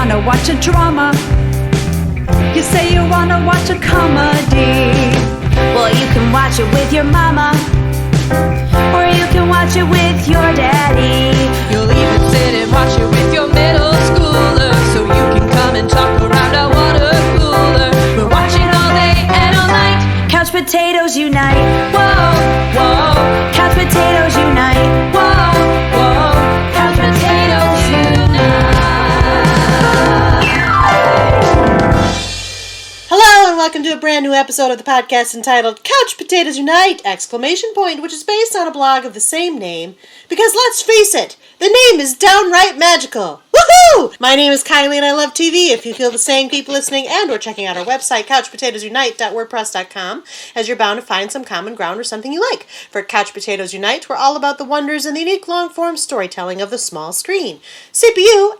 wanna watch a drama. You say you wanna watch a comedy. Well, you can watch it with your mama, or you can watch it with your daddy. You'll even sit and watch it with your middle schooler, so you can come and talk around a water cooler. We're watching all day and all night. Couch potatoes unite. Whoa, whoa. Couch potatoes unite. Whoa, whoa. Couch potatoes unite. Hello and welcome to a brand new episode of the podcast entitled Couch Potatoes Unite! Which is based on a blog of the same name, because let's face it, the name is downright magical. Woohoo! My name is Kylie and I love TV. If you feel the same, keep listening and or checking out our website, couchpotatoesunite.wordpress.com, as you're bound to find some common ground or something you like. For Couch Potatoes Unite, we're all about the wonders and the unique long-form storytelling of the small screen. CPU, !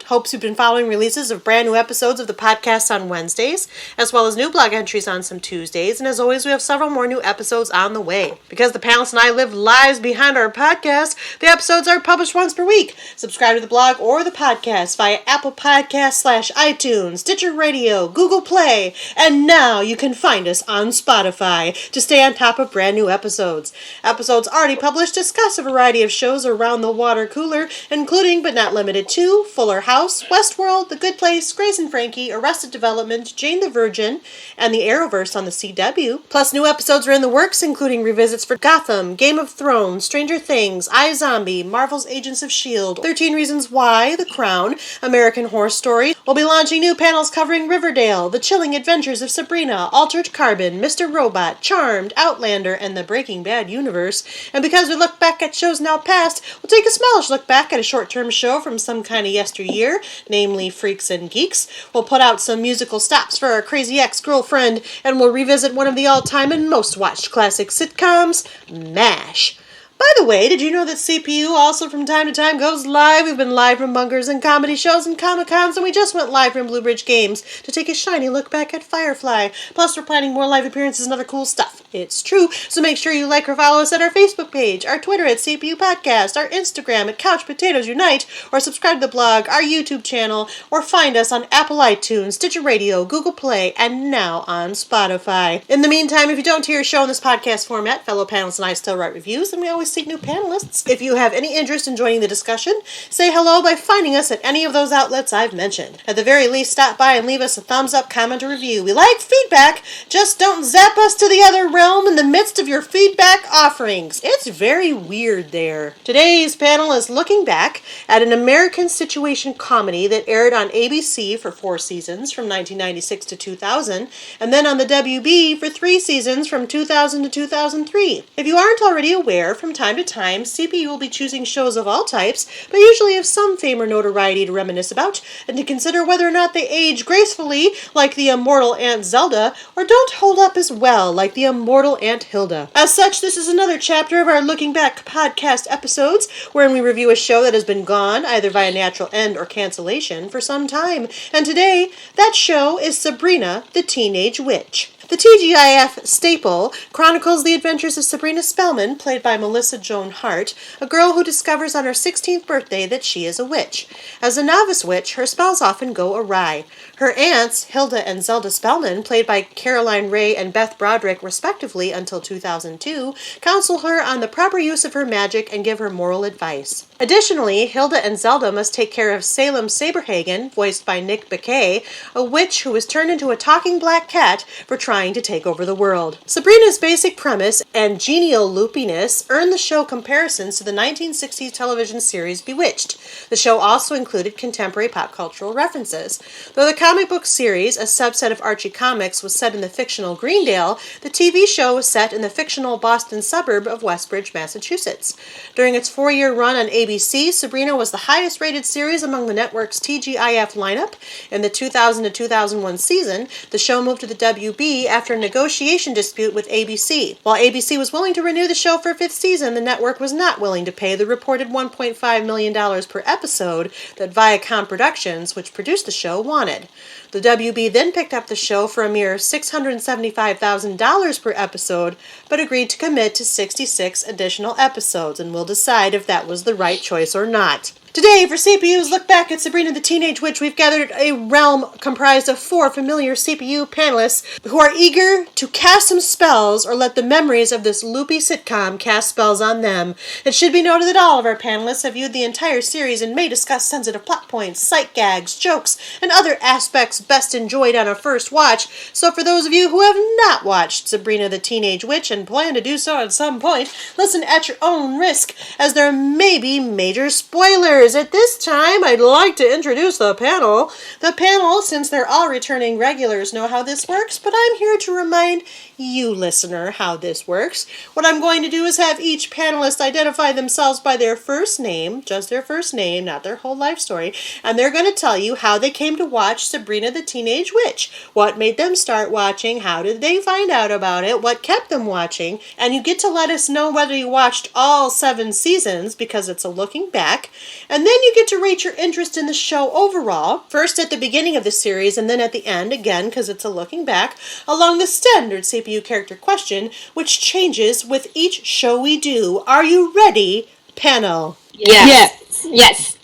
Hopes you've been following releases of brand new episodes of the podcast on Wednesdays, as well as new blog entries on some Tuesdays, and as always, we have several more new episodes on the way. Because the panelists and I live lives behind our podcast, the episodes are published once per week. Subscribe to the blog or the podcast via Apple Podcasts / iTunes, Stitcher Radio, Google Play, and now you can find us on Spotify to stay on top of brand new episodes. Episodes already published discuss a variety of shows around the water cooler, including but not limited to Fuller House, Westworld, The Good Place, Grace and Frankie, Arrested Development, Jane the Virgin, and the Arrowverse on the CW. Plus new episodes are in the works, including revisits for Gotham, Game of Thrones, Stranger Things, iZombie, Marvel's Agents of S.H.I.E.L.D., 13 Reasons Why, The Crown, American Horror Story. We'll be launching new panels covering Riverdale, The Chilling Adventures of Sabrina, Altered Carbon, Mr. Robot, Charmed, Outlander, and the Breaking Bad universe. And because we look back at shows now past, we'll take a smallish look back at a short-term show from some kind of yesteryear, namely Freaks and Geeks. We'll put out some musical stops for our crazy ex-girlfriend, and we'll revisit one of the all-time and most-watched classic sitcoms, MASH. By the way, did you know that CPU also from time to time goes live? We've been live from bunkers and comedy shows and Comic-Cons, and we just went live from Blue Bridge Games to take a shiny look back at Firefly. Plus, we're planning more live appearances and other cool stuff. It's true, so make sure you like or follow us at our Facebook page, our Twitter at CPU Podcast, our Instagram at Couch Potatoes Unite, or subscribe to the blog, our YouTube channel, or find us on Apple iTunes, Stitcher Radio, Google Play, and now on Spotify. In the meantime, if you don't hear a show in this podcast format, fellow panelists and I still write reviews, and we always seek new panelists. If you have any interest in joining the discussion, say hello by finding us at any of those outlets I've mentioned. At the very least, stop by and leave us a thumbs up, comment, or review. We like feedback, just don't zap us to the other realm in the midst of your feedback offerings. It's very weird there. Today's panel is looking back at an American situation comedy that aired on ABC for 4 seasons from 1996 to 2000, and then on the WB for 3 seasons from 2000 to 2003. If you aren't already aware, from time to time, CPU will be choosing shows of all types, but usually of some fame or notoriety to reminisce about, and to consider whether or not they age gracefully, like the immortal Aunt Zelda, or don't hold up as well, like the immortal Aunt Hilda. As such, this is another chapter of our Looking Back podcast episodes, wherein we review a show that has been gone, either via natural end or cancellation, for some time. And today, that show is Sabrina, the Teenage Witch. The TGIF staple chronicles the adventures of Sabrina Spellman, played by Melissa Joan Hart, a girl who discovers on her 16th birthday that she is a witch. As a novice witch, her spells often go awry. Her aunts, Hilda and Zelda Spellman, played by Caroline Ray and Beth Broderick respectively until 2002, counsel her on the proper use of her magic and give her moral advice. Additionally, Hilda and Zelda must take care of Salem Saberhagen, voiced by Nick Bakay, a witch who is turned into a talking black cat for trying to take over the world. Sabrina's basic premise and genial loopiness earned the show comparisons to the 1960s television series Bewitched. The show also included contemporary pop cultural references. Though the comic book series, a subset of Archie Comics, was set in the fictional Greendale, the TV show was set in the fictional Boston suburb of Westbridge, Massachusetts. During its 4-year run on ABC, Sabrina was the highest-rated series among the network's TGIF lineup. In the 2000 to 2001 season, the show moved to the WB after a negotiation dispute with ABC. While ABC was willing to renew the show for a 5th season, the network was not willing to pay the reported $1.5 million per episode that Viacom Productions, which produced the show, wanted. The WB then picked up the show for a mere $675,000 per episode, but agreed to commit to 66 additional episodes, and will decide if that was the right choice or not. Today, for CPU's Look Back at Sabrina the Teenage Witch, we've gathered a realm comprised of 4 familiar CPU panelists who are eager to cast some spells or let the memories of this loopy sitcom cast spells on them. It should be noted that all of our panelists have viewed the entire series and may discuss sensitive plot points, sight gags, jokes, and other aspects best enjoyed on a first watch. So for those of you who have not watched Sabrina the Teenage Witch and plan to do so at some point, listen at your own risk, as there may be major spoilers. At this time, I'd like to introduce the panel. The panel, since they're all returning regulars, know how this works, but I'm here to remind you, listener, how this works. What I'm going to do is have each panelist identify themselves by their first name, just their first name, not their whole life story, and they're going to tell you how they came to watch Sabrina the Teenage Witch, what made them start watching, how did they find out about it, what kept them watching, and you get to let us know whether you watched all 7 seasons, because it's a looking back, and then you get to rate your interest in the show overall, first at the beginning of the series and then at the end, again, because it's a looking back, along the standard CPU character question, which changes with each show we do. Are you ready, panel? Yes.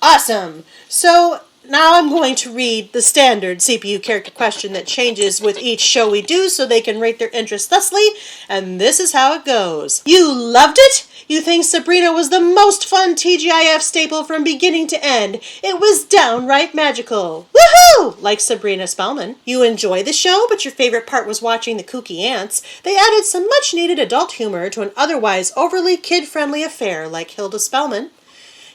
Awesome. So now I'm going to read the standard CPU character question that changes with each show we do so they can rate their interest thusly, and this is how it goes. You loved it? You think Sabrina was the most fun TGIF staple from beginning to end. It was downright magical. Woohoo! Like Sabrina Spellman. You enjoy the show, but your favorite part was watching the kooky ants. They added some much-needed adult humor to an otherwise overly kid-friendly affair like Hilda Spellman.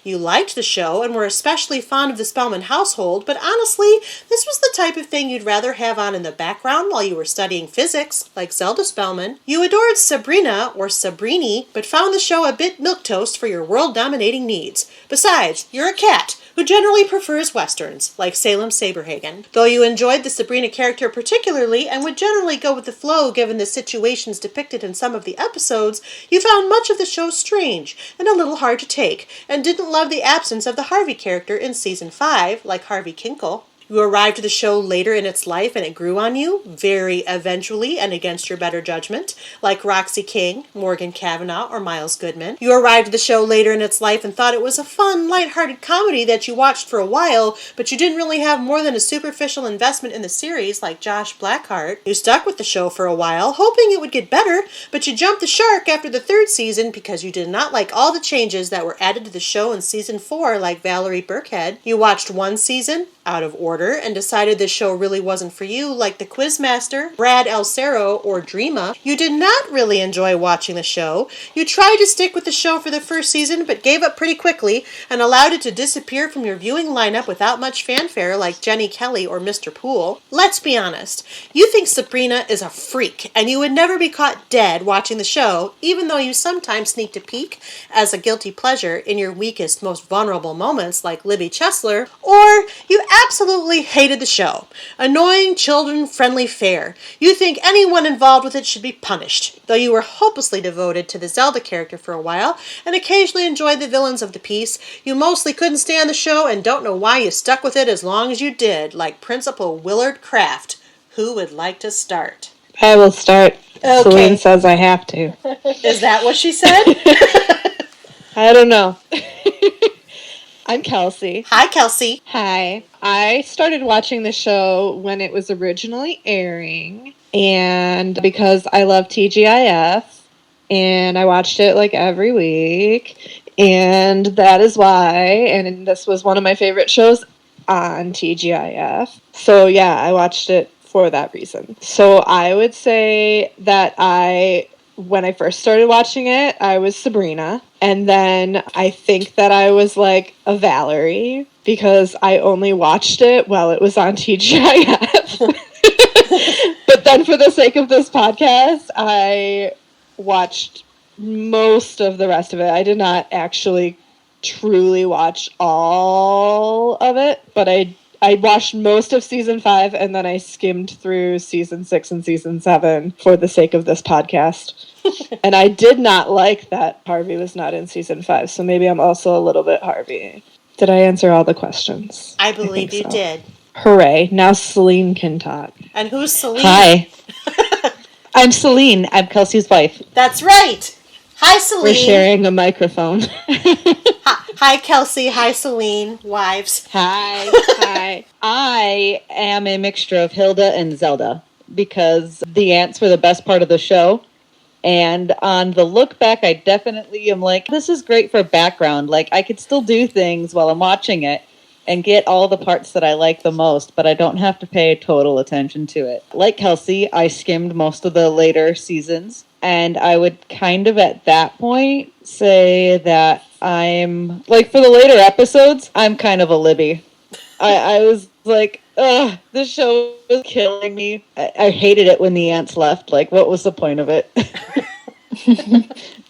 You liked the show and were especially fond of the Spellman household, but honestly, this was the type of thing you'd rather have on in the background while you were studying physics, like Zelda Spellman. You adored Sabrina, or Sabrini, but found the show a bit milquetoast for your world-dominating needs. Besides, you're a cat who generally prefers westerns, like Salem Saberhagen. Though you enjoyed the Sabrina character particularly and would generally go with the flow given the situations depicted in some of the episodes, you found much of the show strange and a little hard to take, and didn't love the absence of the Harvey character in Season 5, like Harvey Kinkle. You arrived at the show later in its life and it grew on you, very eventually and against your better judgment, like Roxy King, Morgan Cavanaugh, or Miles Goodman. You arrived at the show later in its life and thought it was a fun, lighthearted comedy that you watched for a while, but you didn't really have more than a superficial investment in the series, like Josh Blackheart. You stuck with the show for a while, hoping it would get better, but you jumped the shark after the 3rd season because you did not like all the changes that were added to the show in Season 4, like Valerie Burkhead. You watched one season, out of order, and decided this show really wasn't for you, like the Quizmaster, Brad El Cerro, or Dreama. You did not really enjoy watching the show. You tried to stick with the show for the first season, but gave up pretty quickly and allowed it to disappear from your viewing lineup without much fanfare, like Jenny Kelly or Mr. Poole. Let's be honest. You think Sabrina is a freak, and you would never be caught dead watching the show, even though you sometimes sneak a peek as a guilty pleasure in your weakest, most vulnerable moments, like Libby Chesler, or you absolutely hated the show. Annoying, children-friendly fare. You think anyone involved with it should be punished, though you were hopelessly devoted to the Zelda character for a while, and occasionally enjoyed the villains of the piece. You mostly couldn't stand the show and don't know why you stuck with it as long as you did, like Principal Willard Kraft. Who would like to start? I will start. Okay. Selene says I have to. Is that what she said? I don't know. I'm Kelsey. Hi, Kelsey. Hi. I started watching the show when it was originally airing, and because I love TGIF, and I watched it like every week, and that is why, and this was one of my favorite shows on TGIF. So yeah, I watched it for that reason. So I would say that when I first started watching it, I was Sabrina. And then I think that I was like a Valerie because I only watched it while it was on TGIF. But then for the sake of this podcast, I watched most of the rest of it. I did not actually truly watch all of it, but I watched most of Season 5, and then I skimmed through Season 6 and Season 7 for the sake of this podcast. And I did not like that Harvey was not in Season 5, so maybe I'm also a little bit Harvey. Did I answer all the questions? I believe you did. Hooray. Now Selene can talk. And who's Selene? Hi. I'm Selene. I'm Kelsey's wife. That's right. Hi, Selene. We're sharing a microphone. Hi. Hi, Kelsey. Hi, Selene. Wives. Hi. I am a mixture of Hilda and Zelda because the ants were the best part of the show. And on the look back, I definitely am like, this is great for background. Like, I could still do things while I'm watching it and get all the parts that I like the most, but I don't have to pay total attention to it. Like Kelsey, I skimmed most of the later seasons, and I would kind of at that point say that I'm, like, for the later episodes, I'm kind of a Libby. I was like, ugh, this show is killing me. I hated it when the ants left. Like, what was the point of it?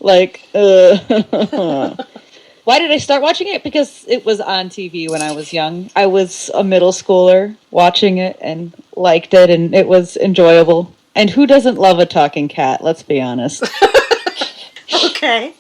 Like, why did I start watching it? Because it was on TV when I was young. I was a middle schooler watching it and liked it, and it was enjoyable. And who doesn't love a talking cat? Let's be honest. Okay.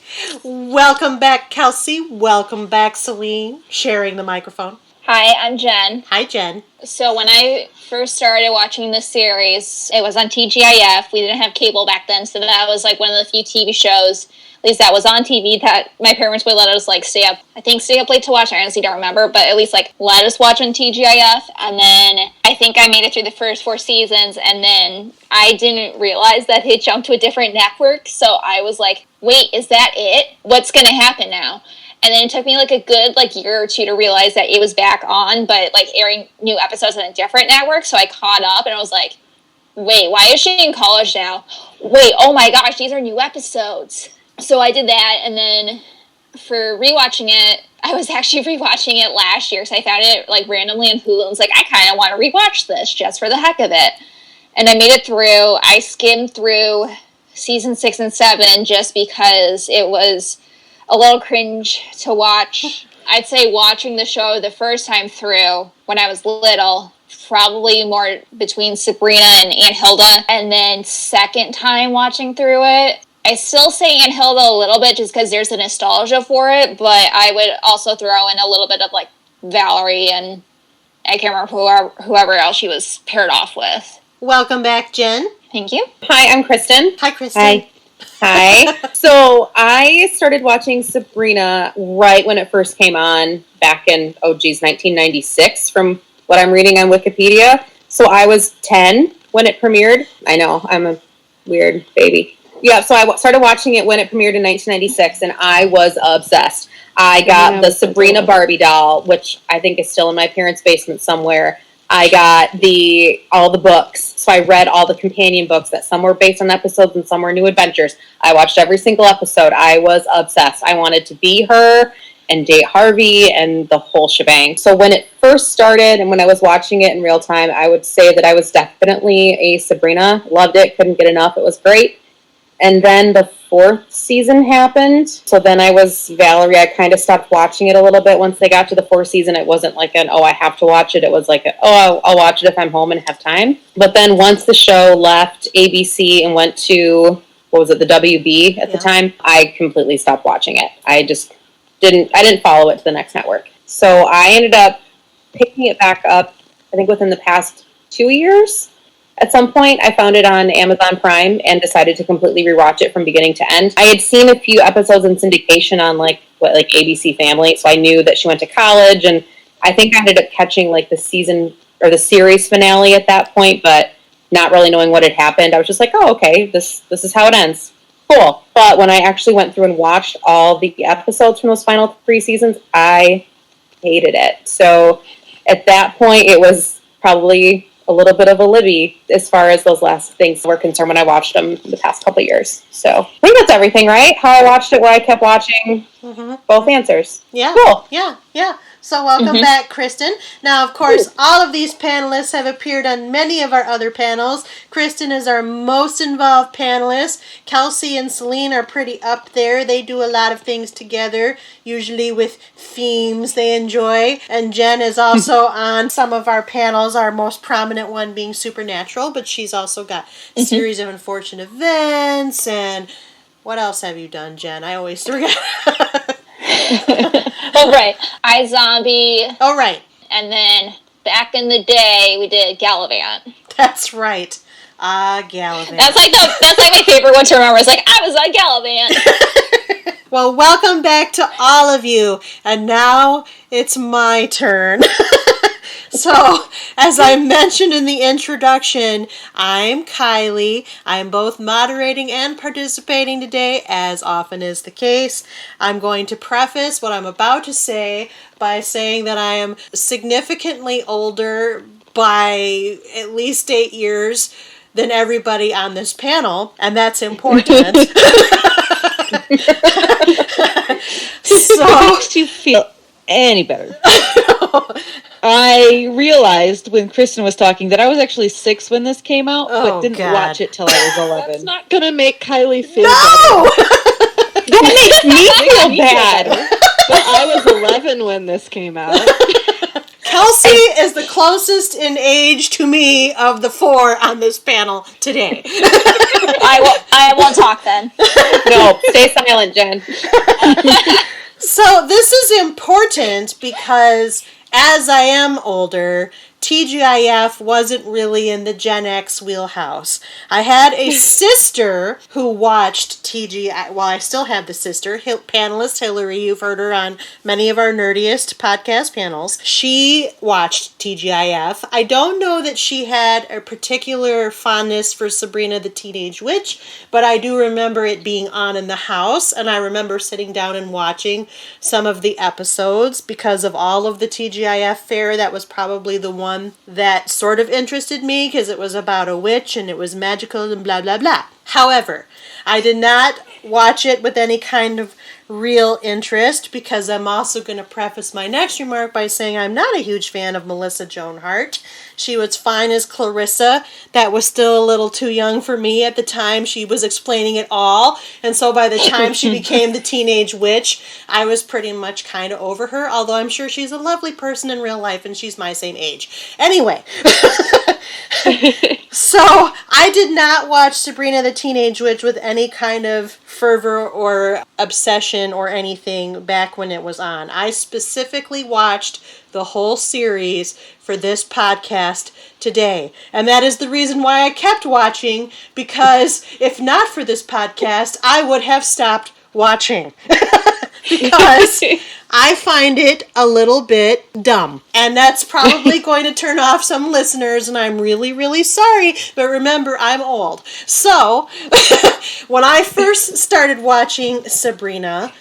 Welcome back, Kelsey. Welcome back, Selene. Sharing the microphone. Hi, I'm Jen. Hi, Jen. So when I first started watching this series, it was on TGIF. We didn't have cable back then, so that was like one of the few TV shows, at least that was on TV, that my parents would let us like stay up late to watch. I honestly don't remember, but at least like let us watch on TGIF. And then I think I made it through the first 4 seasons, and then I didn't realize that it jumped to a different network. So I was like, wait, is that it? What's going to happen now? And then it took me like a good year or two to realize that it was back on, but like airing new episodes on a different network. So I caught up and I was like, wait, why is she in college now? Wait, oh my gosh, these are new episodes. So I did that, and then for rewatching it, I was actually rewatching it last year, so I found it like randomly on Hulu and was like, I kind of want to rewatch this just for the heck of it. And I made it through. I skimmed through season 6 and 7 just because it was a little cringe to watch. I'd say watching the show the first time through when I was little, probably more between Sabrina and Aunt Hilda, and then second time watching through it, I still say Aunt Hilda a little bit just because there's a nostalgia for it, but I would also throw in a little bit of like Valerie and I can't remember whoever else she was paired off with. Welcome back, Jen. Thank you. Hi, I'm Kristen. Hi, Kristen. Hi. So I started watching Sabrina right when it first came on back in, 1996 from what I'm reading on Wikipedia. So I was 10 when it premiered. I know, I'm a weird baby. Yeah, so I started watching it when it premiered in 1996, and I was obsessed. I got the Sabrina Barbie doll, which I think is still in my parents' basement somewhere. I got all the books, so I read all the companion books that some were based on episodes and some were new adventures. I watched every single episode. I was obsessed. I wanted to be her and date Harvey and the whole shebang. So when it first started and when I was watching it in real time, I would say that I was definitely a Sabrina. Loved it, couldn't get enough. It was great. And then the 4th season happened. So then I was Valerie. I kind of stopped watching it a little bit once they got to the 4th season. It wasn't like I have to watch it. It was like, I'll watch it if I'm home and have time. But then once the show left ABC and went to, the WB at the time, I completely stopped watching it. I just didn't follow it to the next network. So I ended up picking it back up, I think within the past 2 years. At some point, I found it on Amazon Prime and decided to completely rewatch it from beginning to end. I had seen a few episodes in syndication on ABC Family, so I knew that she went to college, and I think I ended up catching the season or the series finale at that point, but not really knowing what had happened. I was just like, oh, okay, this is how it ends. Cool. But when I actually went through and watched all the episodes from those final 3 seasons, I hated it. So at that point, it was probably a little bit of a Libby as far as those last things were concerned when I watched them the past couple of years. So I think that's everything, right? How I watched it, where I kept watching, both answers. Yeah. Cool. Yeah. So welcome back, Kristen. Now, of course, all of these panelists have appeared on many of our other panels. Kristen is our most involved panelist. Kelsey and Selene are pretty up there. They do a lot of things together, usually with themes they enjoy. And Jen is also on some of our panels, our most prominent one being Supernatural, but she's also got a series of unfortunate events. And what else have you done, Jen? I always forget. Oh, right. iZombie. Oh, right. And then back in the day, we did Gallivant. That's right. Gallivant. That's like my favorite one to remember. It's like, I was on Gallivant. Well, welcome back to all of you. And now it's my turn. So, as I mentioned in the introduction, I'm Kylie. I'm both moderating and participating today, as often is the case. I'm going to preface what I'm about to say by saying that I am significantly older by at least 8 years than everybody on this panel, and that's important. So, What makes you feel any better? I realized when Kristen was talking that I was actually 6 when this came out, but didn't watch it till I was 11. That's not going to make Kylie feel no! better. That makes me feel bad. But I was 11 when this came out. Kelsey is the closest in age to me of the 4 on this panel today. I won't talk then. No, stay silent, Jen. So this is important because as I am older, TGIF wasn't really in the Gen X wheelhouse. I had a sister who watched TGIF. Well, I still have the sister, panelist Hillary. You've heard her on many of our nerdiest podcast panels. She watched TGIF. I don't know that she had a particular fondness for Sabrina the Teenage Witch, but I do remember it being on in the house, and I remember sitting down and watching some of the episodes because of all of the TGIF fare. That was probably the one that sort of interested me because it was about a witch and it was magical and blah, blah, blah. However, I did not watch it with any kind of real interest because I'm also going to preface my next remark by saying I'm not a huge fan of Melissa Joan Hart. She was fine as Clarissa. That was still a little too young for me at the time. She was explaining it all. And so by the time she became the teenage witch, I was pretty much kind of over her, although I'm sure she's a lovely person in real life and she's my same age. Anyway. So I did not watch Sabrina the Teenage Witch with any kind of fervor or obsession or anything back when it was on. I specifically watched the whole series for this podcast today. And that is the reason why I kept watching, because if not for this podcast, I would have stopped watching. Because I find it a little bit dumb. And that's probably going to turn off some listeners, and I'm really, really sorry. But remember, I'm old. So, when I first started watching Sabrina,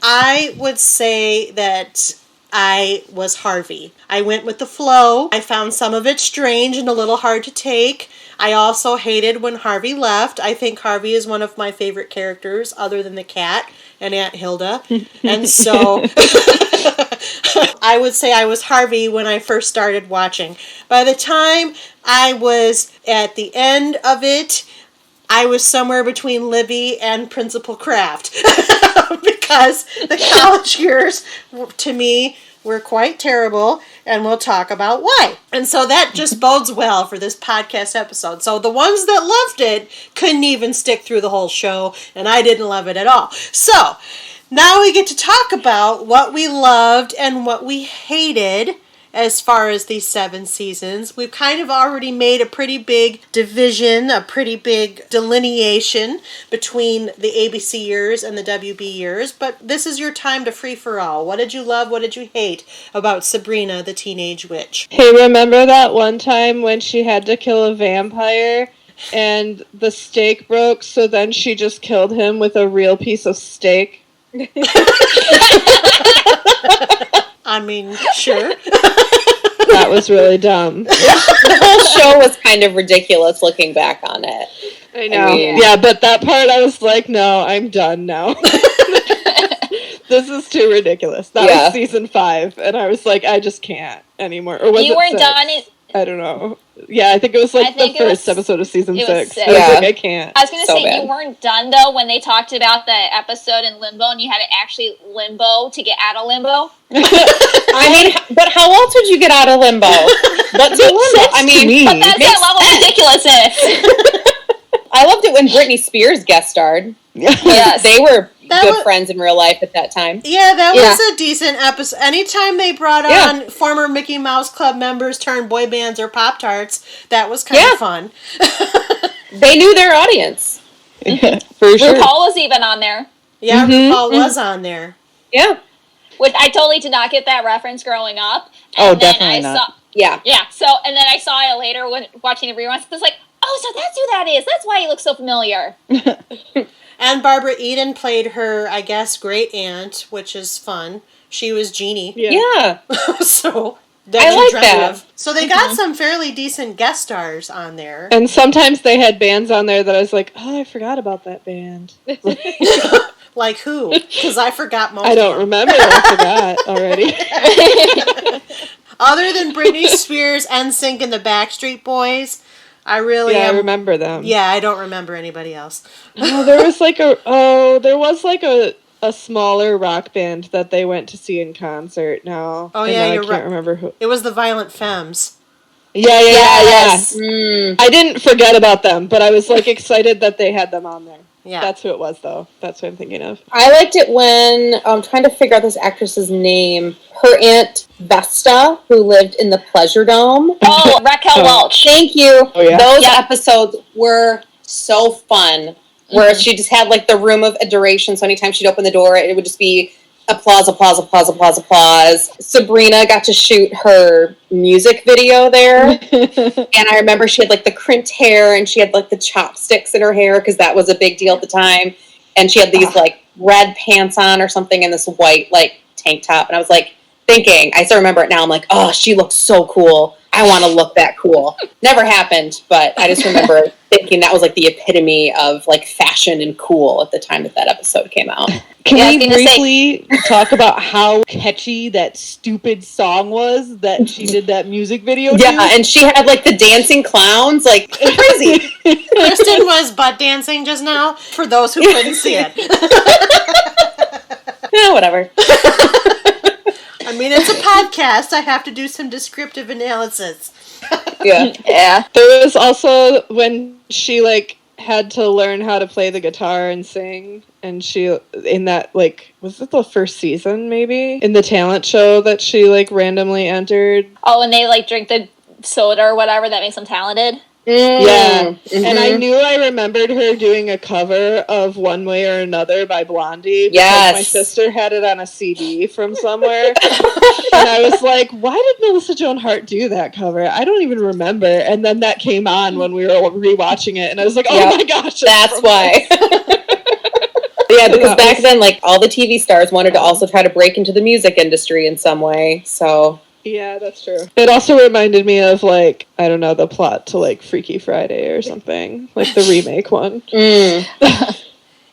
I would say that I was Harvey. I went with the flow. I found some of it strange and a little hard to take. I also hated when Harvey left. I think Harvey is one of my favorite characters other than the cat and Aunt Hilda. And so I would say I was Harvey when I first started watching. By the time I was at the end of it, I was somewhere between Libby and Principal Kraft. Because the college years, to me, were quite terrible, and we'll talk about why. And so that just bodes well for this podcast episode. So the ones that loved it couldn't even stick through the whole show, and I didn't love it at all. So now we get to talk about what we loved and what we hated as far as these 7 seasons. We've kind of already made a pretty big division, a pretty big delineation between the ABC years and the WB years, but this is your time to free for all. What did you love? What did you hate about Sabrina the Teenage Witch? Hey, remember that one time when she had to kill a vampire and the steak broke, so then she just killed him with a real piece of steak? I mean, sure. That was really dumb. The whole show was kind of ridiculous looking back on it. I know. Yeah, but that part I was like, no, I'm done now. This is too ridiculous. That was season 5, and I was like, I just can't anymore. Or was you it weren't 6? done. I don't know. Yeah, I think it was like the first episode of season 6. I was like, I can't. I was going to say, you weren't done, though, when they talked about the episode in limbo, and you had to actually limbo to get out of limbo. I mean, but how else would you get out of limbo? But to limbo, I mean, but that's that level of ridiculousness. I loved it when Britney Spears guest starred. Yes. They were good friends in real life at that time. Yeah, that was a decent episode. Anytime they brought on former Mickey Mouse Club members turned boy bands or Pop-Tarts, that was kind of fun. They knew their audience. For sure. RuPaul was even on there. Yeah, RuPaul was on there. Yeah. Which I totally did not get that reference growing up. Oh, And then definitely I not. saw, Yeah. yeah. So, and then I saw it later when watching the reruns. I was like, oh, so that's who that is. That's why he looks so familiar. And Barbara Eden played her, I guess, great aunt, which is fun. She was Jeannie. Yeah. So I like that. So they got some fairly decent guest stars on there. And sometimes they had bands on there that I was like, oh, I forgot about that band. Like who? Because I forgot most. I don't remember. I forgot already. Other than Britney Spears, NSYNC, and the Backstreet Boys, I really I remember them. Yeah, I don't remember anybody else. Oh, there was like a smaller rock band that they went to see in concert now. Oh, And yeah, now you're I can't right. remember who. It was the Violent Femmes. Yeah. Mm. I didn't forget about them, but I was like excited that they had them on there. Yeah. That's who it was, though. That's what I'm thinking of. I liked it when I'm trying to figure out this actress's name. Her aunt Vesta, who lived in the Pleasure Dome. Oh, Raquel Welch. Thank you. Oh, yeah. Those Yeah. episodes were so fun. Where she just had like the room of adoration. So anytime she'd open the door, it would just be applause, applause, applause, applause, applause. Sabrina got to shoot her music video there. And I remember she had like the crimped hair and she had like the chopsticks in her hair because that was a big deal at the time. And she had these like red pants on or something and this white like tank top. And I was like thinking, I still remember it now. I'm like, oh, she looks so cool. I want to look that cool. Never happened, but I just remember thinking that was like the epitome of like fashion and cool at the time that episode came out. Can Yeah, I was we gonna say- briefly talk about how catchy that stupid song was that she did that music video Yeah, to? and she had like the dancing clowns, like crazy. Kristen was butt dancing just now, for those who couldn't see it. Yeah, whatever. I mean, it's a podcast. I have to do some descriptive analysis. Yeah. Yeah. There was also when she like had to learn how to play the guitar and sing, and she in that like was it the first season maybe in the talent show that she like randomly entered. Oh, and they like drink the soda or whatever that makes them talented. Yeah, Mhm. and I knew I remembered her doing a cover of One Way or Another by Blondie because Yes. my sister had it on a CD from somewhere. And I was like, why did Melissa Joan Hart do that cover? I don't even remember. And then that came on when we were rewatching it, and I was like, oh Yep. my gosh. That's from why. Yeah, because That back was- then, like, all the TV stars wanted to also try to break into the music industry in some way, so... Yeah, that's true. It also reminded me of, like, I don't know, the plot to, like, Freaky Friday or something. Like, the remake one. Mm.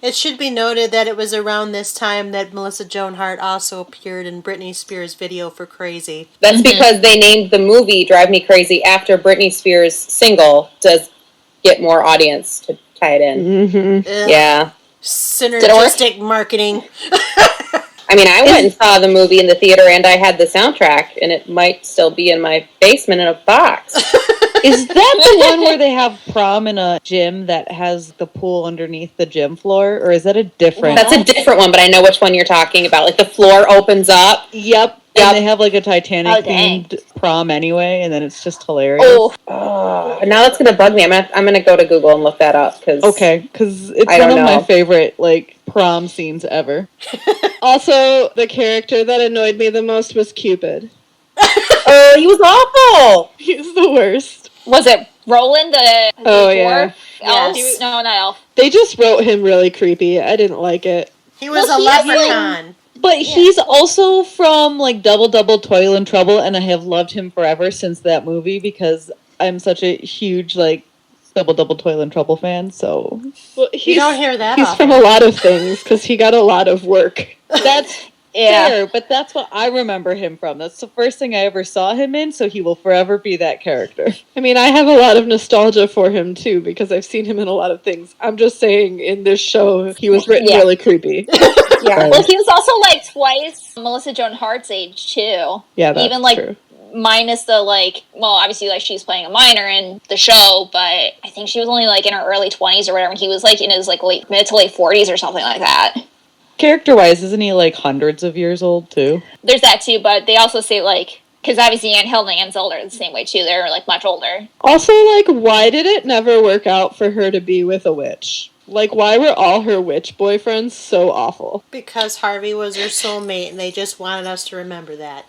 It should be noted that it was around this time that Melissa Joan Hart also appeared in Britney Spears' video for Crazy. That's because they named the movie Drive Me Crazy after Britney Spears' single to get more audience to tie it in. Mm-hmm. Ugh. Yeah. Synergistic marketing. I mean, I went and saw the movie in the theater and I had the soundtrack, and it might still be in my basement in a box. Is that the one where they have prom in a gym that has the pool underneath the gym floor, or is that a different? That's a different one, but I know which one you're talking about. Like, the floor opens up. Yep. Yep. And they have like a Titanic Oh, dang. themed prom anyway, and then it's just hilarious. Oh, Oh, now that's gonna bug me. I'm gonna go to Google and look that up because Okay, because it's I one don't of know. my favorite like prom scenes ever. Also, the character that annoyed me the most was Cupid. oh, he was awful. He's the worst. was it Roland the Oh, dwarf? yeah. Elf? Yes. No, not elf. They just wrote him really creepy. I didn't like it. He was Well, a he is like- leprechaun. But he's also from like Double Double Toil and Trouble, and I have loved him forever since that movie because I'm such a huge like Double Double Toil and Trouble fan. So Well, You don't hear that He's often. from a lot of things because he got a lot of work. that's Yeah. fair, but that's what I remember him from. That's the first thing I ever saw him in, so he will forever be that character. I mean, I have a lot of nostalgia for him too because I've seen him in a lot of things. I'm just saying, in this show, he was written Yeah. really creepy. Yeah. Well, he was also like twice Melissa Joan Hart's age too. Yeah, that's Even like true. minus the like, well, obviously like she's playing a minor in the show, but I think she was only like in her early 20s or whatever. And he was like in his like mid to late 40s or something like that. Character-wise, isn't he like hundreds of years old too? There's that too, but they also say like, because obviously Aunt Hilda and Zelda are the same way too. They're like much older. Also, like, why did it never work out for her to be with a witch? Like, why were all her witch boyfriends so awful? Because Harvey was her soulmate, and they just wanted us to remember that.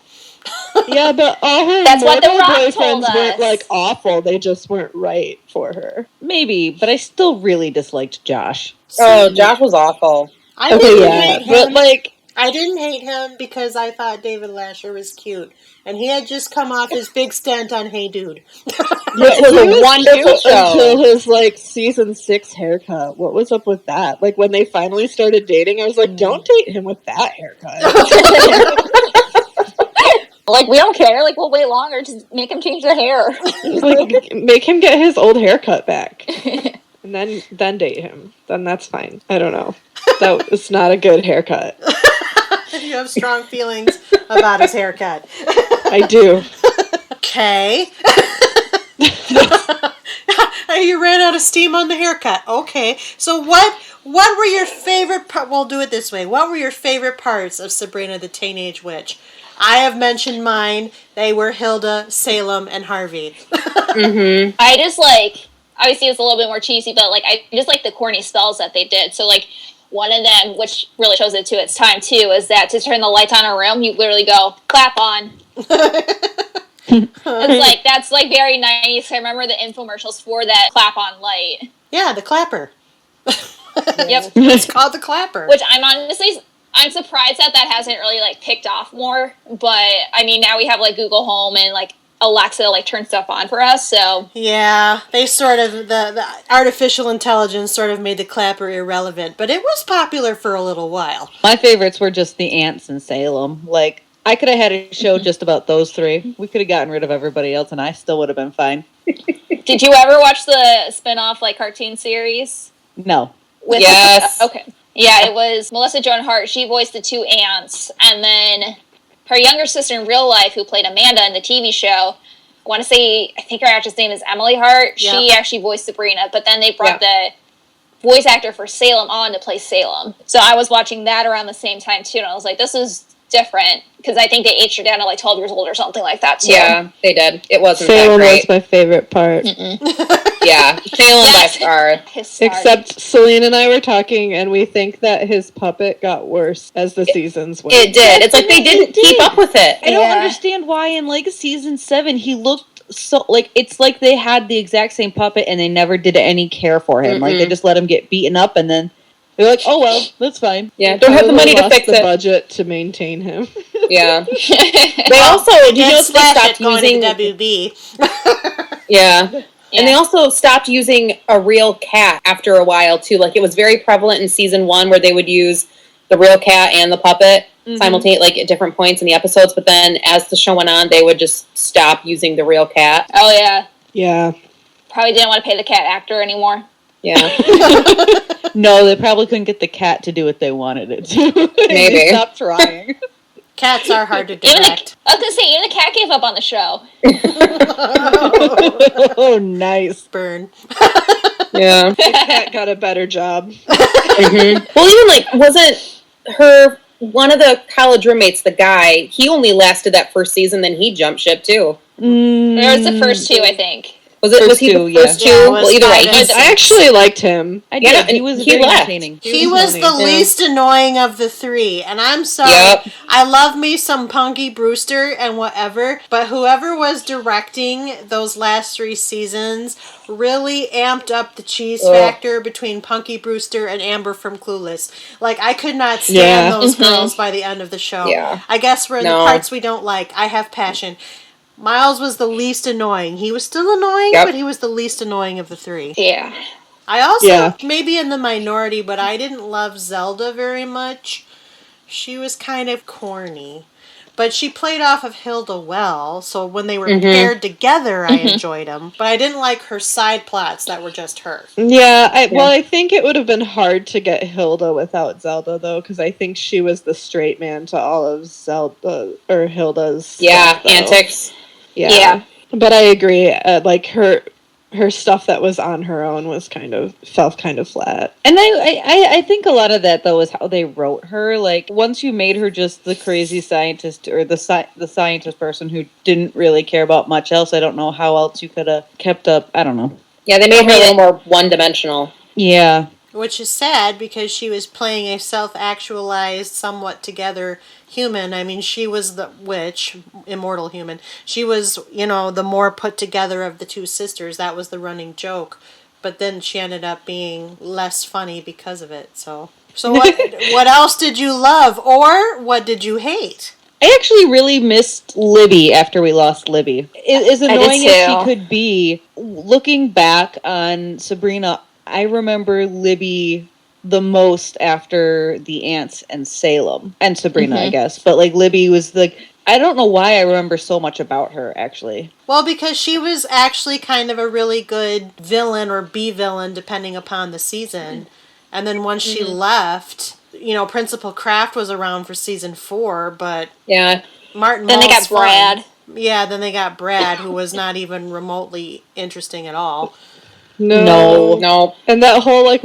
Yeah, but all her That's what The mortal Rock boyfriends told us. weren't, like, awful. They just weren't right for her. Maybe, but I still really disliked Josh. Oh, Josh was awful. I didn't hate him. But, like, I didn't hate him because I thought David Lasher was cute. And he had just come off his big stint on Hey Dude. It was a wonderful show. until his, like, season 6 haircut. What was up with that? Like, when they finally started dating, I was like, don't date him with that haircut. Like, we don't care. Like, we'll wait longer to make him change the hair. Like, make him get his old haircut back. And then date him. Then that's fine. I don't know. That was not a good haircut. You have strong feelings about his haircut. I do. Okay. You ran out of steam on the haircut. Okay. So what were your favorite we'll do it this way. What were your favorite parts of Sabrina the Teenage Witch? I have mentioned mine. They were Hilda, Salem, and Harvey. Mm-hmm. I just like, obviously it's a little bit more cheesy, but like, I just like the corny spells that they did. So like, one of them, which really shows it to its time too, is that to turn the lights on a room, you literally go, clap on. It's like, that's like very nice. I remember the infomercials for that clap on light. Yeah, the clapper. Yep. It's called the clapper. Which I'm surprised that hasn't really like picked off more, but I mean, now we have like Google Home and like Alexa to like turn stuff on for us, so. Yeah, they sort of, the artificial intelligence sort of made the clapper irrelevant, but it was popular for a little while. My favorites were just the ants in Salem. Like, I could have had a show just about those three. We could have gotten rid of everybody else, and I still would have been fine. Did you ever watch the spin-off like cartoon series? No. Yes. Okay. Yeah, it was Melissa Joan Hart. She voiced the two ants, and then her younger sister in real life, who played Amanda in the TV show, I want to say, I think her actress name is Emily Hart. Yeah. She actually voiced Sabrina, but then they brought the voice actor for Salem on to play Salem. So I was watching that around the same time, too, and I was like, this is different, because I think they aged her down to like 12 years old or something like that, too. Yeah, they did. It wasn't Salem that great. was my favorite part. Yeah, Salem by far. Hysterical. Except Selene and I were talking, and we think that his puppet got worse as the seasons went. It did. It's like they didn't keep up with it. I don't understand why in like season 7 he looked so like it's like they had the exact same puppet and they never did any care for him. Like they just let him get beaten up and then they're like, oh well, that's fine. Yeah, don't have the money to Lost fix the it. budget to maintain him. Yeah. They also, did you notice they stopped using WB. Yeah. And they also stopped using a real cat after a while, too. Like, it was very prevalent in season 1 where they would use the real cat and the puppet simultaneously, like, at different points in the episodes. But then, as the show went on, they would just stop using the real cat. Oh, yeah. Yeah. Probably didn't want to pay the cat actor anymore. Yeah. No, they probably couldn't get the cat to do what they wanted it to. Maybe. They stopped trying. Cats are hard to Even direct. I was going to say, even the cat gave up on the show. Oh, nice. Burn. Yeah. The cat got a better job. Well, even, like, wasn't her, one of the college roommates, the guy, he only lasted that first season, then he jumped ship, too. There was the first two, I think. Was he the first two? Yeah, it was Well, either way. kind of- I actually liked him. I Yeah, did. He and was he very left. entertaining. He was the least annoying of the three, and I'm sorry. Yep. I love me some Punky Brewster and whatever, but whoever was directing those last 3 seasons really amped up the cheese factor between Punky Brewster and Amber from Clueless. Like, I could not stand those girls by the end of the show. Yeah. I guess we're in the No. parts we don't like. I have passion. Miles was the least annoying. He was still annoying, Yep. but he was the least annoying of the 3. Yeah. I also, Yeah. maybe in the minority, but I didn't love Zelda very much. She was kind of corny. But she played off of Hilda well, so when they were paired together, I enjoyed them. But I didn't like her side plots that were just her. Yeah, I think it would have been hard to get Hilda without Zelda, though, because I think she was the straight man to all of Zelda, or Hilda's stuff, though. Antics. Yeah. But I agree, like, her stuff that was on her own felt kind of flat. And I think a lot of that, though, is how they wrote her. Like, once you made her just the crazy scientist, or the scientist person who didn't really care about much else, I don't know how else you could have kept up. I don't know. Yeah, they made her a little more one-dimensional. Yeah. Which is sad because she was playing a self-actualized, somewhat together human. I mean, she was the witch, immortal human. She was, the more put together of the two sisters. That was the running joke. But then she ended up being less funny because of it. So what else did you love, or what did you hate? I actually really missed Libby after we lost Libby. As annoying as she could be, looking back on Sabrina, I remember Libby the most after the aunts and Salem. And Sabrina, I guess. But, Libby was, I don't know why I remember so much about her, actually. Well, because she was actually kind of a really good villain or B-villain, depending upon the season. And then once she left, Principal Kraft was around for season 4, but... Yeah. Martin Then Mull's they got Brad. Yeah, then they got Brad, who was not even remotely interesting at all. No. And that whole,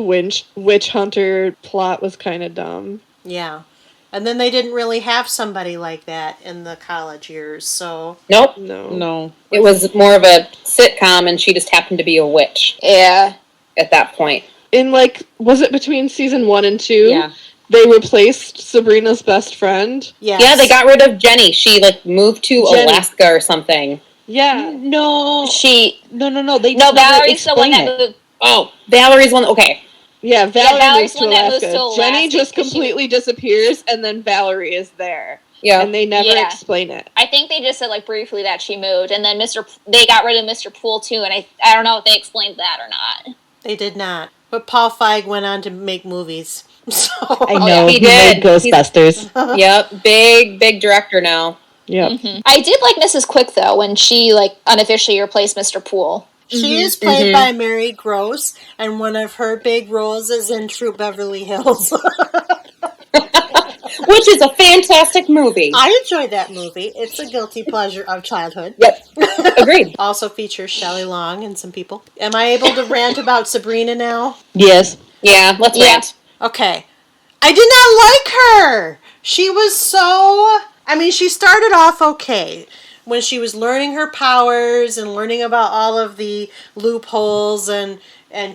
witch hunter plot was kind of dumb. Yeah. And then they didn't really have somebody like that in the college years, so... Nope. No. It was more of a sitcom, and she just happened to be a witch. Yeah. At that point. In, was it between season 1 and 2? Yeah. They replaced Sabrina's best friend? Yes. Yeah, they got rid of Jenny. She, moved to Alaska or something. Yeah. No. No. Valerie's the one that moved. Oh, Valerie's one. Okay. Yeah, Valerie's moves to one that moves Alaska. to Alaska. Jenny just completely disappears, and then Valerie is there. Yeah. And they never explain it. I think they just said, briefly that she moved, and then they got rid of Mr. Poole, too, and I don't know if they explained that or not. They did not. But Paul Feig went on to make movies. So I know. He did. Made Ghostbusters. Yep. Big director now. Yep. Mm-hmm. I did like Mrs. Quick, though, when she, unofficially replaced Mr. Poole. She is played by Mary Gross, and one of her big roles is in True Beverly Hills. Which is a fantastic movie. I enjoyed that movie. It's a guilty pleasure of childhood. Yep. Agreed. Also features Shelley Long and some people. Am I able to rant about Sabrina now? Yes. Yeah, let's rant. Okay. I did not like her. She was so... she started off okay. When she was learning her powers and learning about all of the loopholes and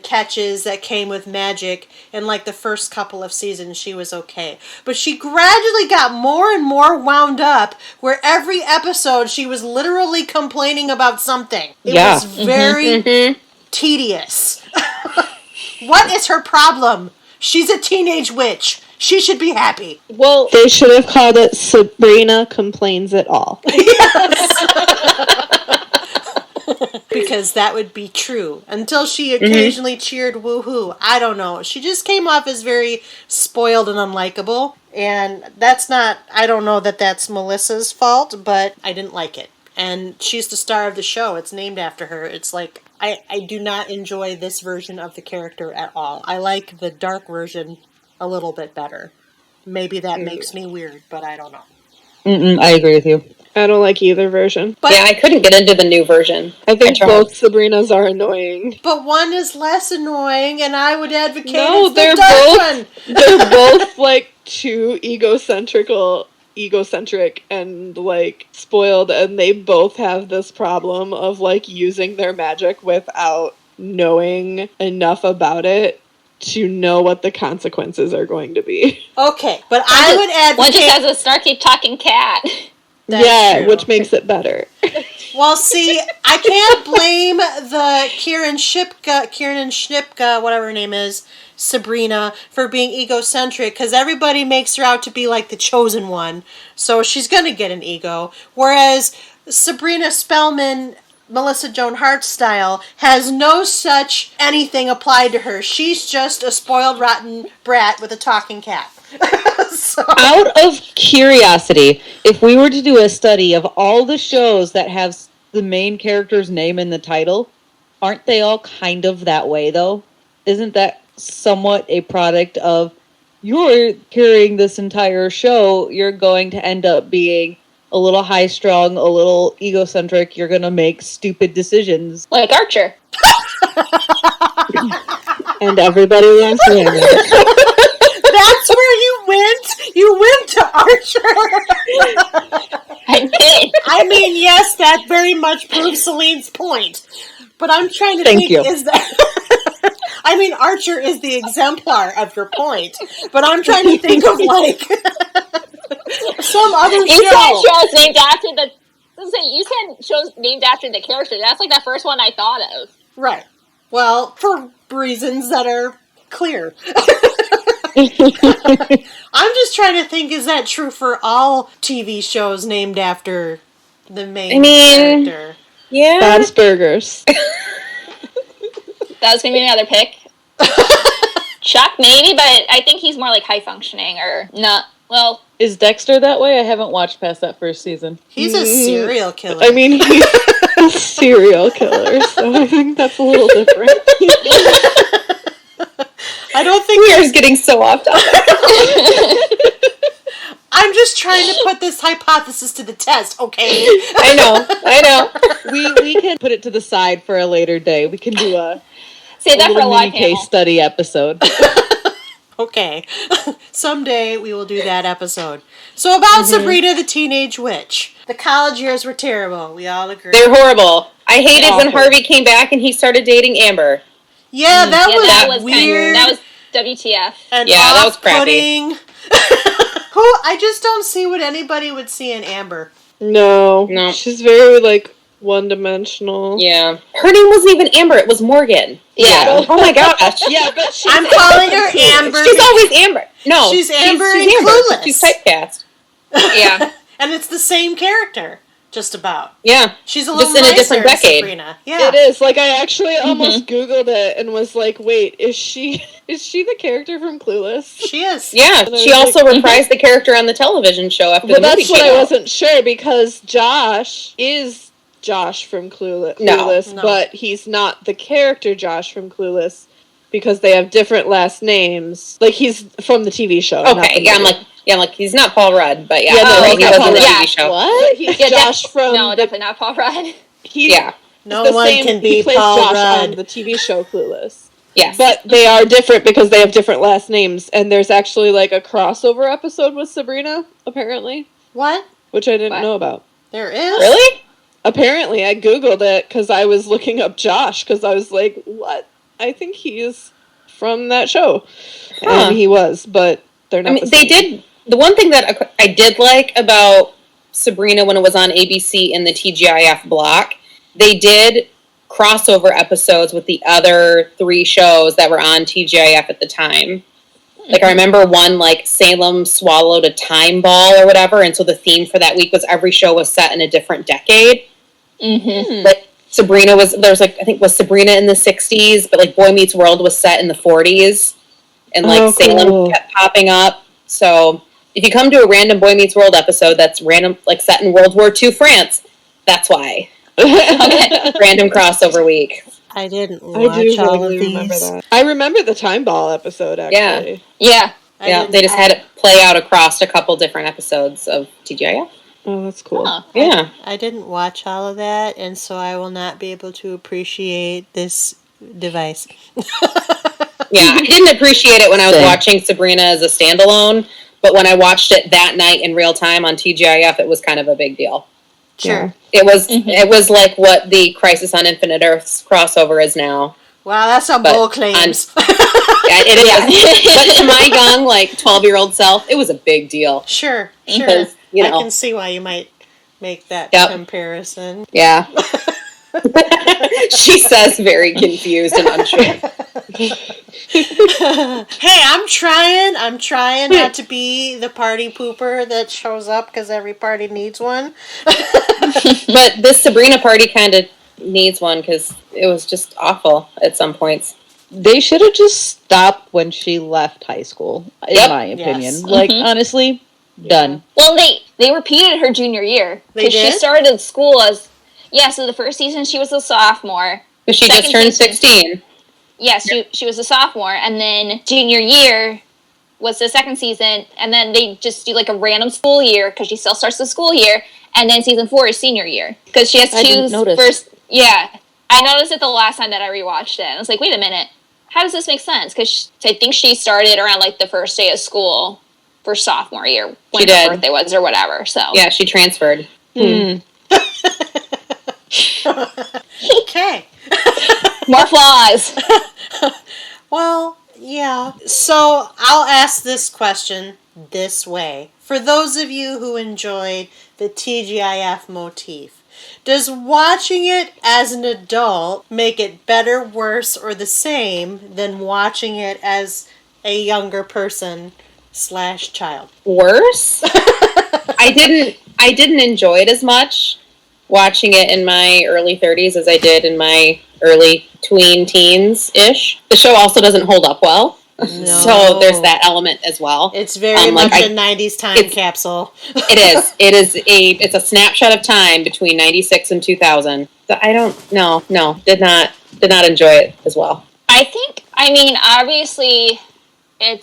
catches that came with magic in the first couple of seasons, she was okay. But she gradually got more and more wound up, where every episode she was literally complaining about something. It was very tedious. What is her problem? She's a teenage witch. She should be happy. Well, they should have called it Sabrina Complains It All. Because that would be true. Until she occasionally cheered woohoo. I don't know. She just came off as very spoiled and unlikable. And that's not... I don't know that that's Melissa's fault, but I didn't like it. And she's the star of the show. It's named after her. It's I do not enjoy this version of the character at all. I like the dark version a little bit better. Maybe that makes me weird, but I don't know. I agree with you. I don't like either version. But, I couldn't get into the new version. I think both Sabrinas are annoying. But one is less annoying, and I would advocate No, the dark one. They're both too egocentric and spoiled, and they both have this problem of using their magic without knowing enough about it to know what the consequences are going to be. Okay, but I would advocate... One just has a snarky talking cat. That's true. Which makes it better. Well, see, I can't blame the Kieran and Schnipka, whatever her name is, Sabrina, for being egocentric, because everybody makes her out to be the chosen one, so she's going to get an ego. Whereas Sabrina Spellman, Melissa Joan Hart style, has no such anything applied to her. She's just a spoiled, rotten brat with a talking cat. So. Out of curiosity, if we were to do a study of all the shows that have the main character's name in the title, aren't they all kind of that way, though? Isn't that somewhat a product of, you're carrying this entire show, you're going to end up being a little high-strung, a little egocentric, you're going to make stupid decisions. Like Archer. And everybody loves Rezmer. That's where you went? You went to Archer? I did. Yes, that very much proves Selene's point. But I'm trying to Thank think, you. is that... I mean, Archer is the exemplar of your point, but I'm trying to think of like some other You show. said shows named after the. You said shows named after the character. That's like the first one I thought of. Right. Well, for reasons that are clear. I'm just trying to think, is that true for all TV shows named after the main character? Yeah. Bob's Burgers. That was going to be my other pick. Chuck, maybe, but I think he's more like high functioning or not. Well, Is Dexter that way? I haven't watched past that first season. He's a serial killer. I mean, he's a serial killer, so I think that's a little different. I don't think We are just getting so off topic. I'm just trying to put this hypothesis to the test, okay? I know. We can put it to the side for a later day. We can do a say that for a little live mini panel. case study episode. Okay. Someday we will do that episode. So about Sabrina the Teenage Witch. The college years were terrible. We all agree. They're horrible. I hated when Awful. Harvey came back and he started dating Amber. Yeah, that Yeah, was that was weird. That was WTF. and Yeah, that was crappy. off-putting. Who? I just don't see what anybody would see in Amber. No. No. She's very, like, one-dimensional. Yeah. Her name wasn't even Amber, it was Morgan. Yeah. Oh my gosh. Yeah, but she's I'm calling her Amber. She's always Amber. No. She's Amber and Amber. Clueless. She's typecast. Yeah. And it's the same character, just about. Yeah. She's a little Just in a nicer different than decade. Sabrina. Yeah. It is. Like, I actually almost Googled it and was like, wait, is she the character from Clueless? She is. Yeah. And I She was also reprised the character on the television show after Well, the movie that's what came I out. wasn't sure, because Josh is Josh from Clueless, No. but he's not the character Josh from Clueless because they have different last names. Like, he's from the TV show. not Okay, the yeah, I'm movie. like, he's not Paul Rudd, but yeah, Yeah, no, right, he's he not was Paul on the Rudd. TV show. What? He's Yeah, Josh from No, the, definitely not Paul Rudd. he's Yeah, No the one same, can he be plays Paul Josh Rudd. on the TV show Clueless. yes. But they are different because they have different last names, and there's actually like a crossover episode with Sabrina, apparently, What? which I didn't What? know about. There is? Really? Apparently, I Googled it because I was looking up Josh because I was like, what? I think he's from that show. Huh. And he was, but they're not I mean, the they same. did. The one thing that I did like about Sabrina when it was on ABC in the TGIF block, they did crossover episodes with the other 3 shows that were on TGIF at the time. Like, I remember one, like, Salem swallowed a time ball or whatever, and so the theme for that week was every show was set in a different decade. Mm-hmm. Like, Sabrina was, there's like, I think was Sabrina in the 60s, but like Boy Meets World was set in the 40s. And like Oh, Salem cool. kept popping up. So if you come to a random Boy Meets World episode that's random, like set in World War II France, that's why. Random crossover week. I didn't I watch do all of vaguely these. remember that. I remember the Time Ball episode, actually. Yeah. Yeah, they just had it play out across a couple different episodes of TGIF. Oh, that's cool. Huh. Yeah. I didn't watch all of that, and so I will not be able to appreciate this device. Yeah, I didn't appreciate it when I was Same. watching Sabrina as a standalone, but when I watched it that night in real time on TGIF, it was kind of a big deal. Sure. It was like what the Crisis on Infinite Earths crossover is now. Wow, that's some But bull claims. Yeah, it is. But to my young, like 12-year-old self, it was a big deal. Sure. Because, you I know. can see why you might make that Yep. comparison. Yeah. She says very confused and unsure. Hey, I'm trying not to be the party pooper that shows up because every party needs one. But this Sabrina party kind of needs one because it was just awful at some points. They should have just stopped when she left high school, in Yep. my opinion. Yes. Like, honestly, done. Well, they repeated her junior year. They Because she did? started school as... Yeah, so the first season she was a sophomore. Because she just Second turned season. 16. Yes, she was a sophomore, and then junior year was the second season, and then they just do like a random school year because she still starts the school year, and then season 4 is senior year because she has I didn't two notice. first. Yeah, I noticed it the last time that I rewatched it. And I was like, wait a minute, how does this make sense? Because I think she started around like the first day of school for sophomore year when She did. her birthday was or whatever. So Yeah, she transferred. Okay. more flaws. Well, yeah. So I'll ask this question this way. For those of you who enjoyed the TGIF motif, does watching it as an adult make it better, worse, or the same than watching it as a younger person / child? Worse. I didn't enjoy it as much watching it in my early 30s as I did in my early tween teens-ish. The show also doesn't hold up well. No. So there's that element as well. It's very much a 90s time capsule. It is. It's a snapshot of time between 96 and 2000. So I don't did not enjoy it as well. I mean, obviously, I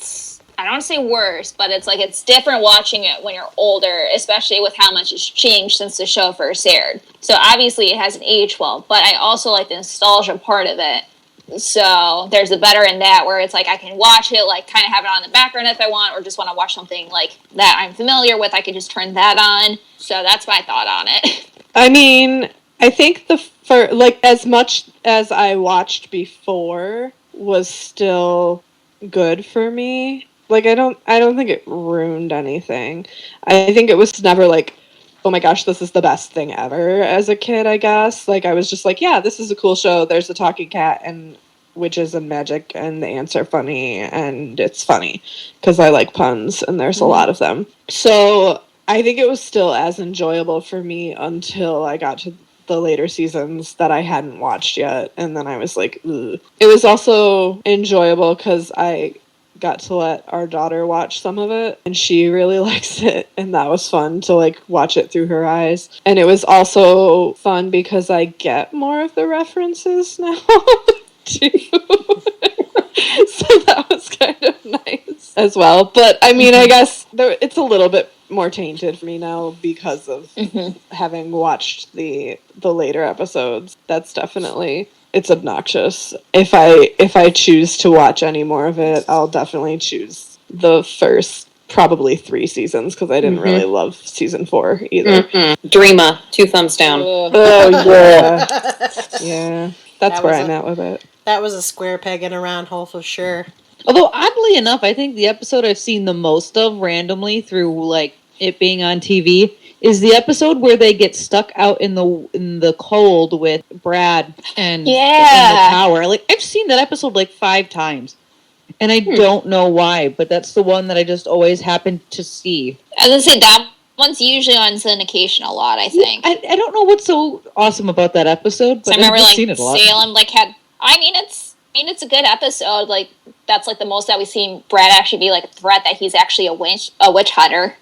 don't want to say worse, but it's different watching it when you're older, especially with how much has changed since the show first aired. So obviously it hasn't aged well, but I also like the nostalgia part of it. So there's a better in that where it's like I can watch it, like kind of have it on in the background if I want, or just want to watch something like that I'm familiar with, I can just turn that on. So that's my thought on it. I mean, I think as much as I watched before was still good for me. Like, I don't think it ruined anything. I think it was never like, oh my gosh, this is the best thing ever as a kid, I guess. Like, I was just like, yeah, this is a cool show. There's a talking cat and witches and magic, and the ants are funny, and it's funny because I like puns, and there's a lot of them. So I think it was still as enjoyable for me until I got to the later seasons that I hadn't watched yet, and then I was like, ugh. It was also enjoyable because I got to let our daughter watch some of it, and she really likes it, and that was fun to like watch it through her eyes. And it was also fun because I get more of the references now too. So that was kind of nice as well. But I mean, I guess it's a little bit more tainted for me now because of having watched the later episodes. That's definitely, it's obnoxious. If I choose to watch any more of it, I'll definitely choose the first probably 3 seasons because I didn't really love season 4 either. Dreama, 2 thumbs down. Oh yeah, yeah. That's where I'm at with it. That was a square peg in a round hole for sure. Although, oddly enough, I think the episode I've seen the most of randomly through, like, it being on TV is the episode where they get stuck out in the cold with Brad and in the tower. Like, I've seen that episode, like, 5 times. And I don't know why, but that's the one that I just always happen to see. I was going to say, that one's usually on syndication a lot, I think. I don't know what's so awesome about that episode, but I remember, I've seen it a lot. Salem, like, it's a good episode. Like, that's like the most that we've seen Brad actually be like a threat that he's actually a witch hunter.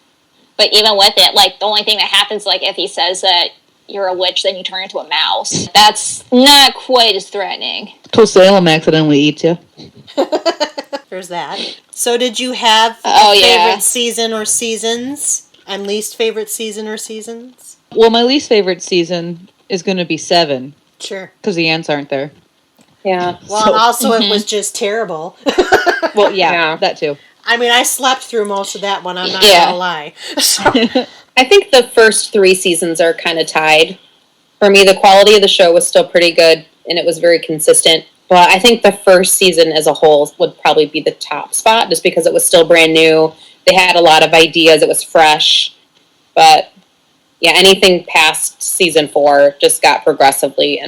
But even with it, like, the only thing that happens, like, if he says that you're a witch, then you turn into a mouse. That's not quite as threatening. Till Salem accidentally eats you. There's that. So did you have favorite season or seasons? And least favorite season or seasons? Well, my least favorite season is going to be 7. Sure. Because the ants aren't there. Yeah. Well, and also it was just terrible. Well, yeah, that too. I mean, I slept through most of that one, I'm not going to lie. So. I think the first 3 seasons are kind of tied. For me, the quality of the show was still pretty good, and it was very consistent. But I think the first season as a whole would probably be the top spot, just because it was still brand new. They had a lot of ideas. It was fresh. But, yeah, anything past season 4 just got progressively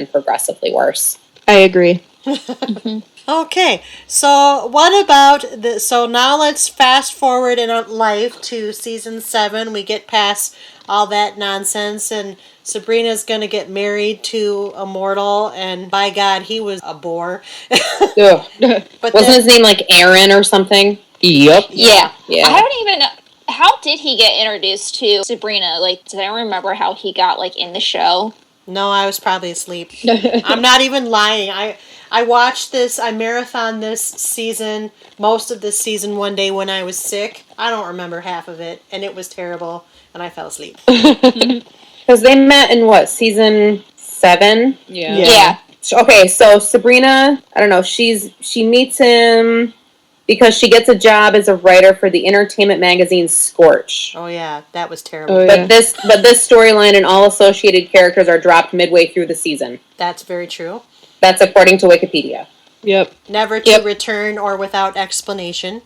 worse. I agree. Okay, so what about so now let's fast forward in our life to season 7. We get past all that nonsense, and Sabrina's going to get married to a mortal, and by God, he was a bore. But wasn't his name like Aaron or something? Yep. Yeah. I don't even know. How did he get introduced to Sabrina? Like, did I remember how he got, like, in the show? No, I was probably asleep. I'm not even lying. I watched this, I marathoned this season, most of this season one day when I was sick. I don't remember half of it, and it was terrible, and I fell asleep. Because they met in what, season 7? Yeah. Okay, so Sabrina, I don't know, she meets him because she gets a job as a writer for the entertainment magazine Scorch. Oh yeah, that was terrible. Oh, yeah. But this storyline and all associated characters are dropped midway through the season. That's very true. That's according to Wikipedia. Yep. Never to return or without explanation.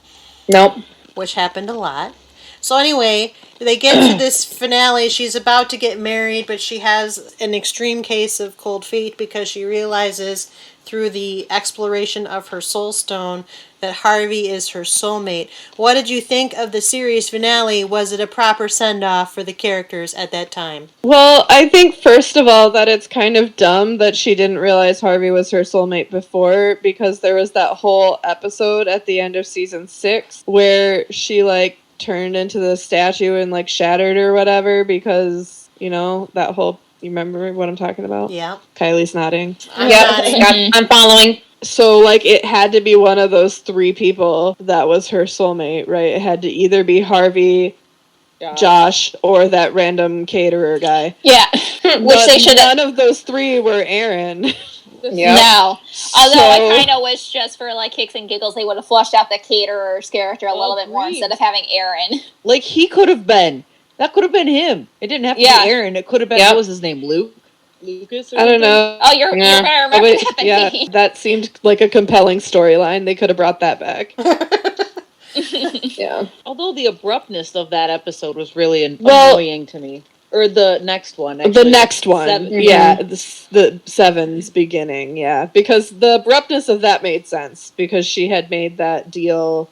Nope. Which happened a lot. So anyway, they get to this finale. She's about to get married, but she has an extreme case of cold feet because she realizes through the exploration of her soul stone that Harvey is her soulmate. What did you think of the series finale? Was it a proper send-off for the characters at that time? Well, I think first of all that it's kind of dumb that she didn't realize Harvey was her soulmate before, because there was that whole episode at the end of season 6 where she like turned into the statue and like shattered or whatever, because that whole, you remember what I'm talking about? Yeah. Kylie's nodding. I'm following. So, like, it had to be one of those 3 people that was her soulmate, right? It had to either be Harvey, Josh, or that random caterer guy. Yeah. Which they should have. None of those 3 were Aaron. Yep. No. Although I kind of wish, just for like kicks and giggles, they would have flushed out the caterer's character a little bit more instead of having Aaron. Like, he could have been. That could have been him. It didn't have to be Aaron. It could have been, what was his name, Lucas? I don't know. Oh, you're better remember that than me. That seemed like a compelling storyline. They could have brought that back. Yeah. Although the abruptness of that episode was really annoying to me. Or the next one. Actually. The next one. Yeah. The 7's beginning, yeah. Because the abruptness of that made sense. Because she had made that deal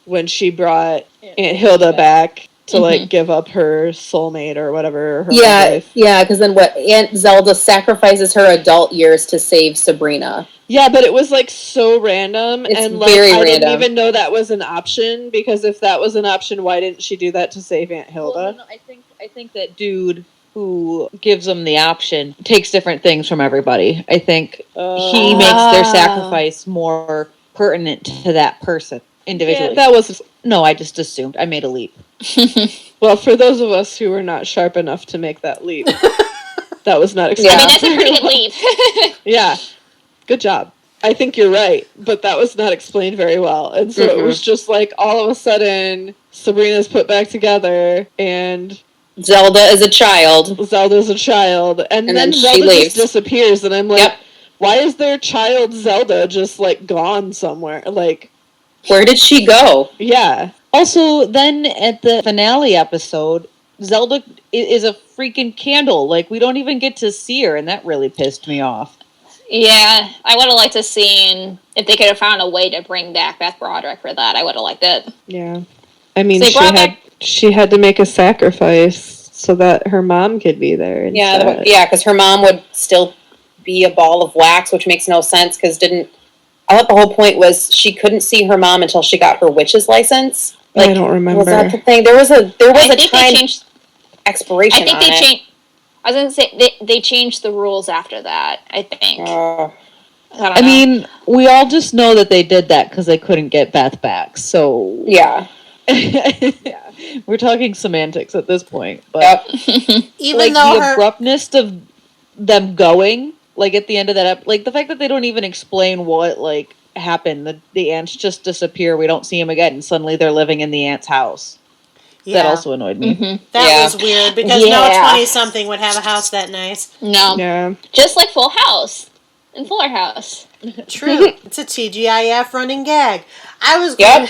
when she brought Aunt Hilda back to, like, give up her soulmate or whatever. Her life. Yeah, because then Aunt Zelda sacrifices her adult years to save Sabrina. Yeah, but it was, like, so random. It's and, like, very I random. didn't even know that was an option, because if that was an option, why didn't she do that to save Aunt Hilda? Well, no, I think that dude who gives them the option takes different things from everybody. I think he makes their sacrifice more pertinent to that person individually. Yeah, that was... No, I just assumed. I made a leap. Well, for those of us who were not sharp enough to make that leap, that was not explained. I mean, that's a pretty good leap. Yeah. Good job. I think you're right, but that was not explained very well. And so it was just like, all of a sudden, Sabrina's put back together, and Zelda is a child. Zelda's a child. And then she Zelda leaves. just disappears, and I'm like, why is their child Zelda just, like, gone somewhere? Like... Where did she go? Yeah. Also, then at the finale episode, Zelda is a freaking candle. Like, we don't even get to see her, and that really pissed me off. Yeah, I would have liked to see if they could have found a way to bring back Beth Broderick for that. I would have liked it. Yeah. I mean, So she had to make a sacrifice so that her mom could be there instead. Yeah, because her mom would still be a ball of wax, which makes no sense, because I thought the whole point was she couldn't see her mom until she got her witch's license. Like, I don't remember. Was that the thing? There was a time expiration. I think they changed. I was going to say they changed the rules after that. I think. I mean, we all just know that they did that because they couldn't get Beth back. So yeah. We're talking semantics at this point, but Even like though the abruptness of them going. Like, at the end of that, like, the fact that they don't even explain what, like, happened. The ants just disappear. We don't see them again. And suddenly they're living in the aunt's house. Yeah. That also annoyed me. That was weird, because no 20-something would have a house that nice. No. Yeah. Just like Full House. In Fuller House. True. It's a TGIF running gag. I was going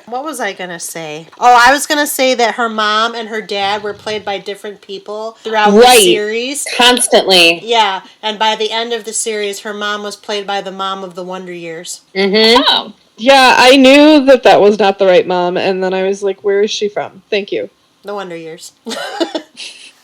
what was I going to say? Oh, I was going to say that her mom and her dad were played by different people throughout the series. Constantly. Yeah, and by the end of the series, her mom was played by the mom of the Wonder Years. Mm-hmm. Oh. Yeah, I knew that was not the right mom, and then I was like, where is she from? Thank you. The Wonder Years.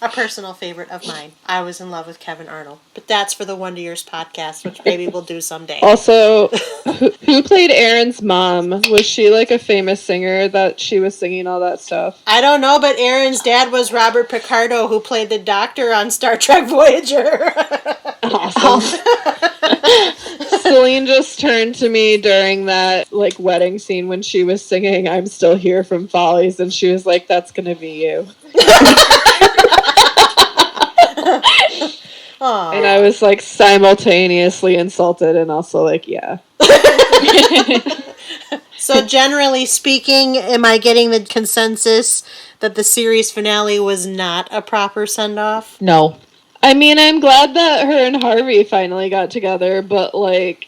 A personal favorite of mine. I was in love with Kevin Arnold. But that's for the Wonder Years podcast, which maybe we'll do someday. Also, who played Aaron's mom? Was she like a famous singer that she was singing all that stuff? I don't know, but Aaron's dad was Robert Picardo, who played the Doctor on Star Trek Voyager. Awesome. Selene just turned to me during that like wedding scene when she was singing "I'm Still Here" from Follies, and she was like, "That's gonna be you." Aww. And I was like simultaneously insulted and also like, yeah. So generally speaking, am I getting the consensus that the series finale was not a proper send-off? No. I mean, I'm glad that her and Harvey finally got together, but like,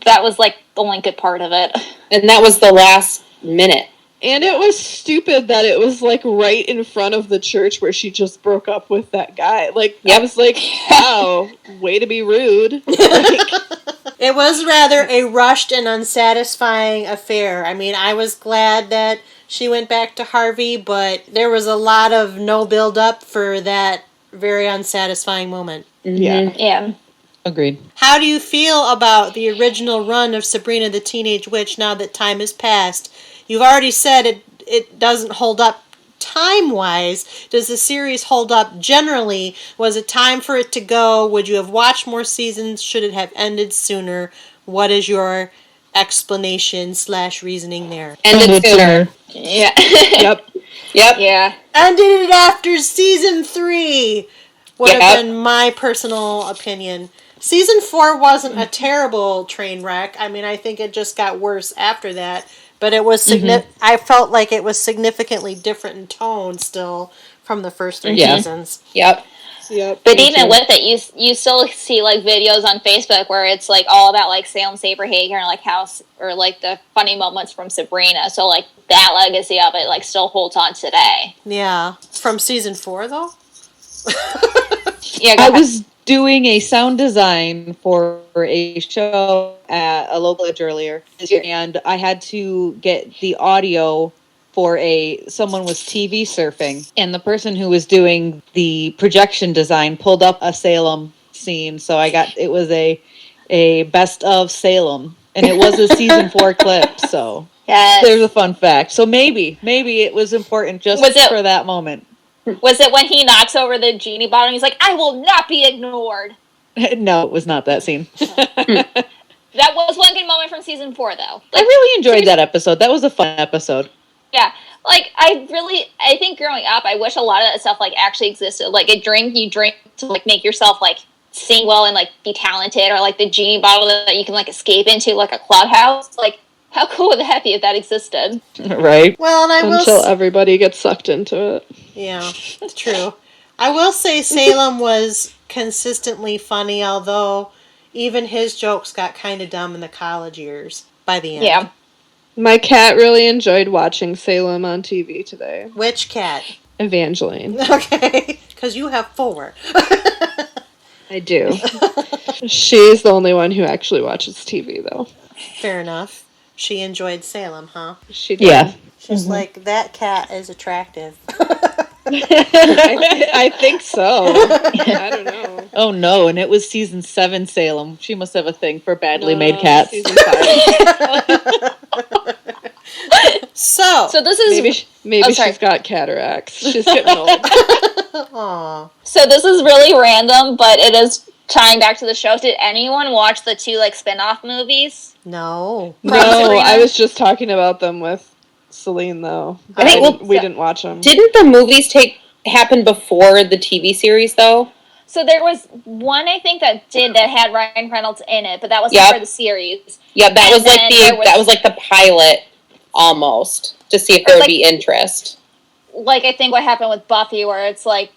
That was like the only good part of it. And that was the last minute. And it was stupid that it was like right in front of the church where she just broke up with that guy. Like, I was like, wow, way to be rude. It was rather a rushed and unsatisfying affair. I mean, I was glad that she went back to Harvey, but there was a lot of no build-up for that very unsatisfying moment. Mm-hmm. Yeah. Agreed. How do you feel about the original run of Sabrina the Teenage Witch now that time has passed? You've already said it doesn't hold up time-wise. Does the series hold up generally? Was it time for it to go? Would you have watched more seasons? Should it have ended sooner? What is your explanation/reasoning there? Ended sooner. Yeah. Yep. Yeah. Ended it after season 3 would have been my personal opinion. Season 4 wasn't a terrible train wreck. I mean, I think it just got worse after that. But it was I felt like it was significantly different in tone still from the first 3 seasons. Yep. But even with it, you still see like videos on Facebook where it's like all about like Salem Saberhagen or like or like the funny moments from Sabrina. So like that legacy of it like still holds on today. Yeah. From season 4 though? Yeah, I was doing a sound design for a show at a local college earlier this year, and I had to get the audio for someone was TV surfing, and the person who was doing the projection design pulled up a Salem scene, so it was a best of Salem, and it was a season 4 clip, so there's a fun fact. So maybe it was important just for that moment. Was it when he knocks over the genie bottle and he's like, I will not be ignored? No, it was not that scene. That was one good moment from season 4, though. Like, I really enjoyed that episode. That was a fun episode. Yeah. Like, I think growing up, I wish a lot of that stuff, like, actually existed. Like, you drink to, like, make yourself, like, sing well and, like, be talented. Or, like, the genie bottle that you can, like, escape into, like, a clubhouse. Like, how cool would that be if that existed? Right. Well, and Until everybody gets sucked into it. Yeah, it's true. I will say Salem was consistently funny, although even his jokes got kind of dumb in the college years by the end. Yeah. My cat really enjoyed watching Salem on TV today. Which cat? Evangeline. Okay, because you have 4. I do. She's the only one who actually watches TV, though. Fair enough. She enjoyed Salem, huh? She did. Yeah. She's like, that cat is attractive. I think so. I don't know. Oh no, and it was season 7 Salem. She must have a thing for badly made cats. Season 5. So this is... Maybe she's got cataracts. She's getting old. Aww. So this is really random, but it is tying back to the show. Did anyone watch the 2, like, spin-off movies? No. No, I was just talking about them with Selene, though. I think we didn't watch them. Didn't the movies happen before the TV series, though? So there was one, I think, that had Ryan Reynolds in it, but that was for the series. Yeah, that was like the pilot, almost, to see if there would be interest. Like, I think what happened with Buffy, where it's like,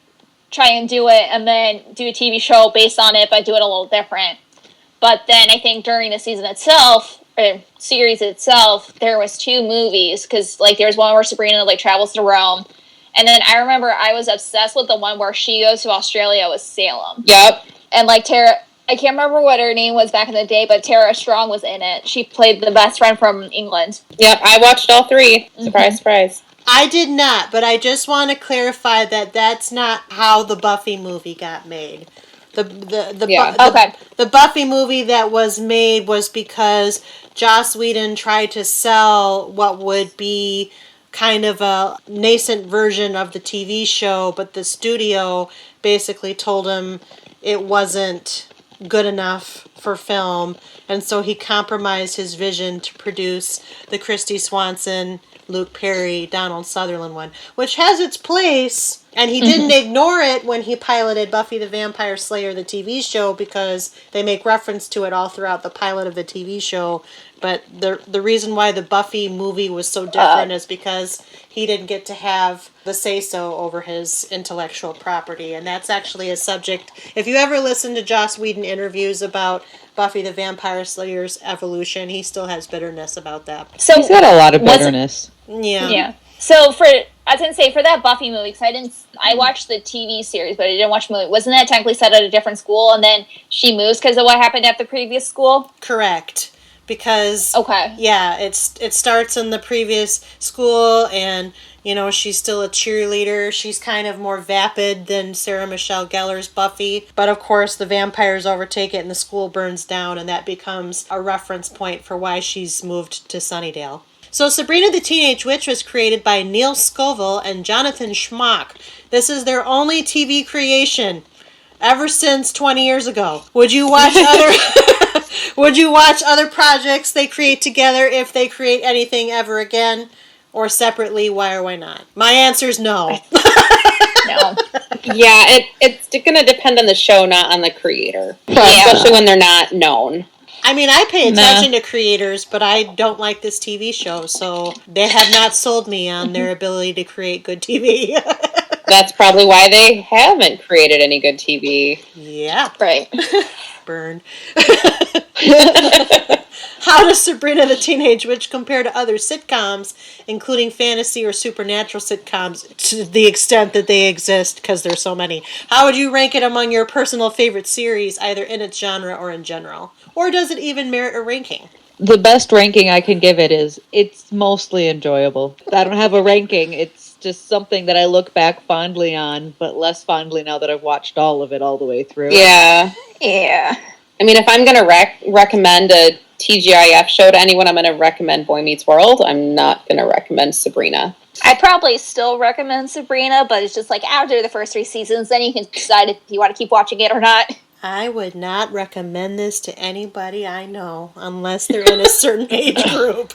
try and do it, and then do a TV show based on it, but do it a little different. But then I think during the season itself, or series itself, there was 2 movies, because, like, there's one where Sabrina, like, travels to Rome, and then I remember I was obsessed with the one where she goes to Australia with Salem. Yep. And, like, Tara, I can't remember what her name was back in the day, but Tara Strong was in it. She played the best friend from England. Yep, I watched all 3. Surprise, surprise. I did not, but I just want to clarify that that's not how the Buffy movie got made. The Buffy movie that was made was because Joss Whedon tried to sell what would be kind of a nascent version of the TV show, but the studio basically told him it wasn't good enough for film, and so he compromised his vision to produce the Christy Swanson, Luke Perry, Donald Sutherland one, which has its place, And he didn't ignore it when he piloted Buffy the Vampire Slayer, the TV show, because they make reference to it all throughout the pilot of the TV show. But the reason why the Buffy movie was so different is because he didn't get to have the say-so over his intellectual property. And that's actually a subject. If you ever listen to Joss Whedon interviews about Buffy the Vampire Slayer's evolution, he still has bitterness about that. So He's got a lot of bitterness. Yeah. So I was gonna say for that Buffy movie, because I watched the TV series, but I didn't watch the movie. Wasn't that technically set at a different school, and then she moves because of what happened at the previous school? Correct. Because Okay. yeah, it starts in the previous school, and she's still a cheerleader. She's kind of more vapid than Sarah Michelle Gellar's Buffy, but of course the vampires overtake it and the school burns down, and that becomes a reference point for why she's moved to Sunnydale. So Sabrina the Teenage Witch was created by Neil Scoville and Jonathan Schmock. This is their only TV creation ever since 20 years ago. Would you watch other projects they create together if they create anything ever again? Or separately, why or why not? My answer is no. No. Yeah, it's going to depend on the show, not on the creator. Yeah. Especially when they're not known. I mean, I pay attention to creators, but I don't like this TV show, so they have not sold me on their ability to create good TV. That's probably why they haven't created any good TV. Yeah. Right. Burn. How does Sabrina the Teenage Witch compare to other sitcoms, including fantasy or supernatural sitcoms, to the extent that they exist, because there's so many? How would you rank it among your personal favorite series, either in its genre or in general? Or does it even merit a ranking? The best ranking I can give it is it's mostly enjoyable. I don't have a ranking. It's just something that I look back fondly on, but less fondly now that I've watched all of it all the way through. Yeah. Yeah. I mean, if I'm going to recommend a TGIF show to anyone, I'm going to recommend Boy Meets World. I'm not going to recommend Sabrina. I'd probably still recommend Sabrina, but it's just like after the first 3 seasons, then you can decide if you want to keep watching it or not. I would not recommend this to anybody I know unless they're in a certain age group.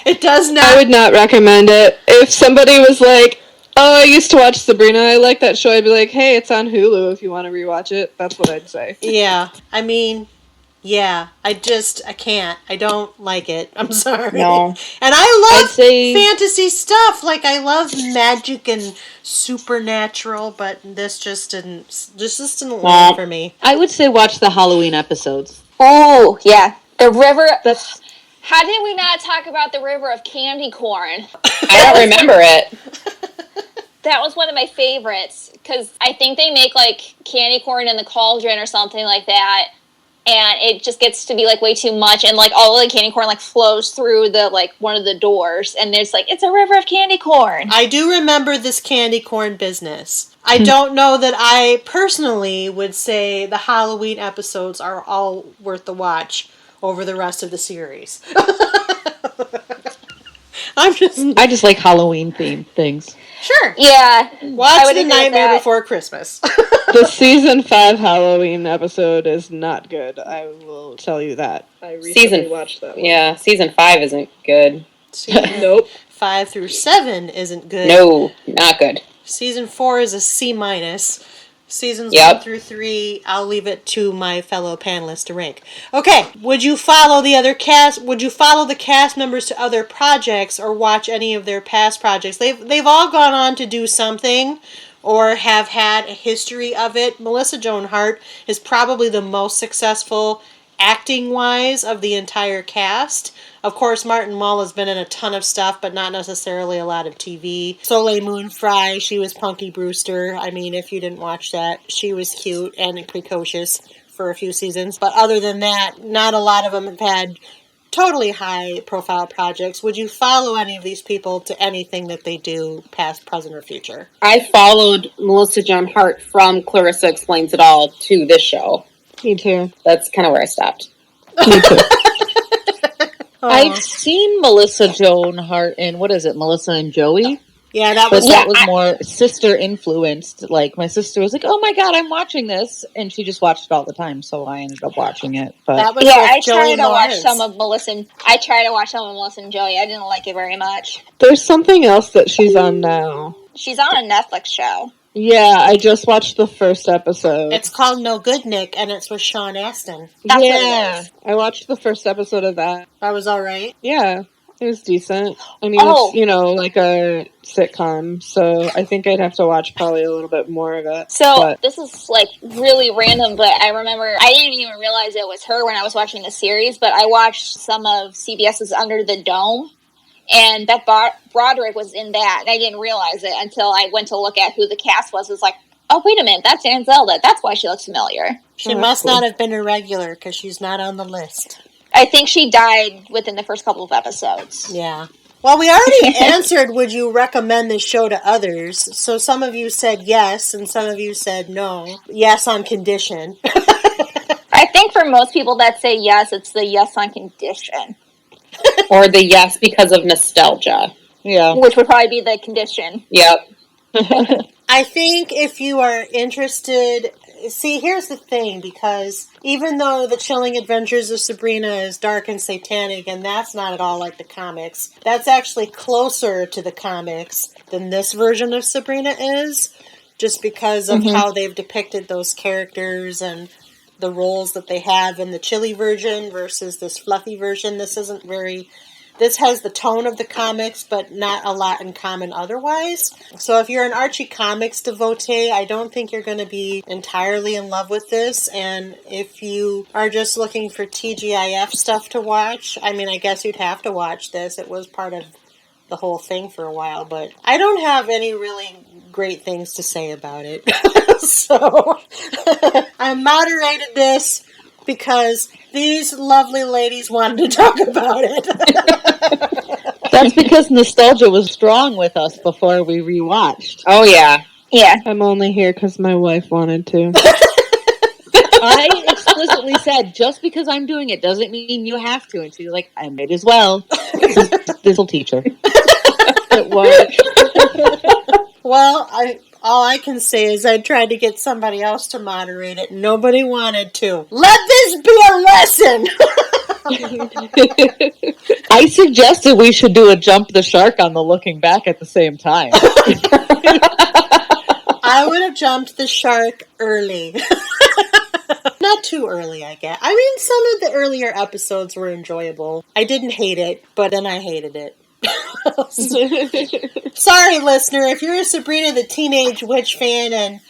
It does not. I would not recommend it. If somebody was like, oh, I used to watch Sabrina, I like that show, I'd be like, hey, it's on Hulu if you want to rewatch it. That's what I'd say. Yeah. I mean, yeah. I can't. I don't like it. I'm sorry. No. And I love I'd say- fantasy stuff. Like, I love magic and supernatural, but this just didn't land for me. I would say watch the Halloween episodes. Oh, yeah. The river. That's How did we not talk about the river of candy corn? I don't remember it. That was one of my favorites, because I think they make, like, candy corn in the cauldron or something like that, and it just gets to be, like, way too much, and, like, all of the candy corn, like, flows through the, like, one of the doors, and it's like, it's a river of candy corn. I do remember this candy corn business. I don't know that I personally would say the Halloween episodes are all worth the watch over the rest of the series. I just like Halloween themed things. Sure. Yeah. Watch would The agree with Nightmare that. Before Christmas. The season 5 Halloween episode is not good. I will tell you that. I recently Season- watched that one. Yeah, season 5 isn't good. Season Nope. 5 through 7 isn't good. No, not good. Season 4 is a C-. Seasons Yep. 1 through 3, I'll leave it to my fellow panelists to rank. Okay, would you follow the cast members to other projects or watch any of their past projects? They've all gone on to do something or have had a history of it. Melissa Joan Hart is probably the most successful acting-wise of the entire cast. Of course, Martin Mull has been in a ton of stuff, but not necessarily a lot of TV. Soleil Moon Frye, she was Punky Brewster. I mean, if you didn't watch that, she was cute and precocious for a few seasons. But other than that, not a lot of them have had totally high-profile projects. Would you follow any of these people to anything that they do, past, present, or future? I followed Melissa Joan Hart from Clarissa Explains It All to this show. Me too. That's kind of where I stopped. Me too. I've seen Melissa Joan Hart in, what is it, Melissa and Joey? Yeah, that But was... that was more sister influenced. Like, my sister was like, oh my god, I'm watching this. And she just watched it all the time, so I ended up watching it. But That was Yeah, with I Joey tried to watch Lawrence. some of Melissa and Joey. I didn't like it very much. There's something else that she's on now. She's on a Netflix show. Yeah, I just watched the first episode. It's called No Good Nick, and it's with Sean Astin. That's what it is. I watched the first episode of that. That was all right. Yeah, it was decent. I mean, it's, you know, like a sitcom, so I think I'd have to watch probably a little bit more of it. So, this is, like, really random, but I remember, I didn't even realize it was her when I was watching the series, but I watched some of CBS's Under the Dome, and Beth Broderick was in that, and I didn't realize it until I went to look at who the cast was. It was like, oh, wait a minute, that's Aunt Zelda. That's why she looks familiar. She must not have been a regular, because she's not on the list. I think she died within the first couple of episodes. Yeah. Well, we already answered, would you recommend this show to others? So some of you said yes, and some of you said no. Yes on condition. I think for most people that say yes, it's the yes on condition. Or the yes because of nostalgia. Yeah. Which would probably be the condition. Yep. I think if you are interested... See, here's the thing, because even though The Chilling Adventures of Sabrina is dark and satanic, and that's not at all like the comics, that's actually closer to the comics than this version of Sabrina is, just because of how they've depicted those characters and the roles that they have in the chilly version versus this fluffy version. This has the tone of the comics, but not a lot in common otherwise. So if you're an Archie Comics devotee, I don't think you're going to be entirely in love with this. And if you are just looking for TGIF stuff to watch, I mean, I guess you'd have to watch this. It was part of the whole thing for a while, but I don't have any really great things to say about it. So I moderated this because these lovely ladies wanted to talk about it. That's because nostalgia was strong with us before we rewatched. Oh, yeah. Yeah. I'm only here because my wife wanted to. I explicitly said, just because I'm doing it doesn't mean you have to. And she's like, I might as well. This will teach her. It was. Well, all I can say is I tried to get somebody else to moderate it. Nobody wanted to. Let this be a lesson! I suggested we should do a jump the shark on the looking back at the same time. I would have jumped the shark early. Not too early, I guess. I mean, some of the earlier episodes were enjoyable. I didn't hate it, but then I hated it. Sorry, listener, if you're a Sabrina the Teenage Witch fan and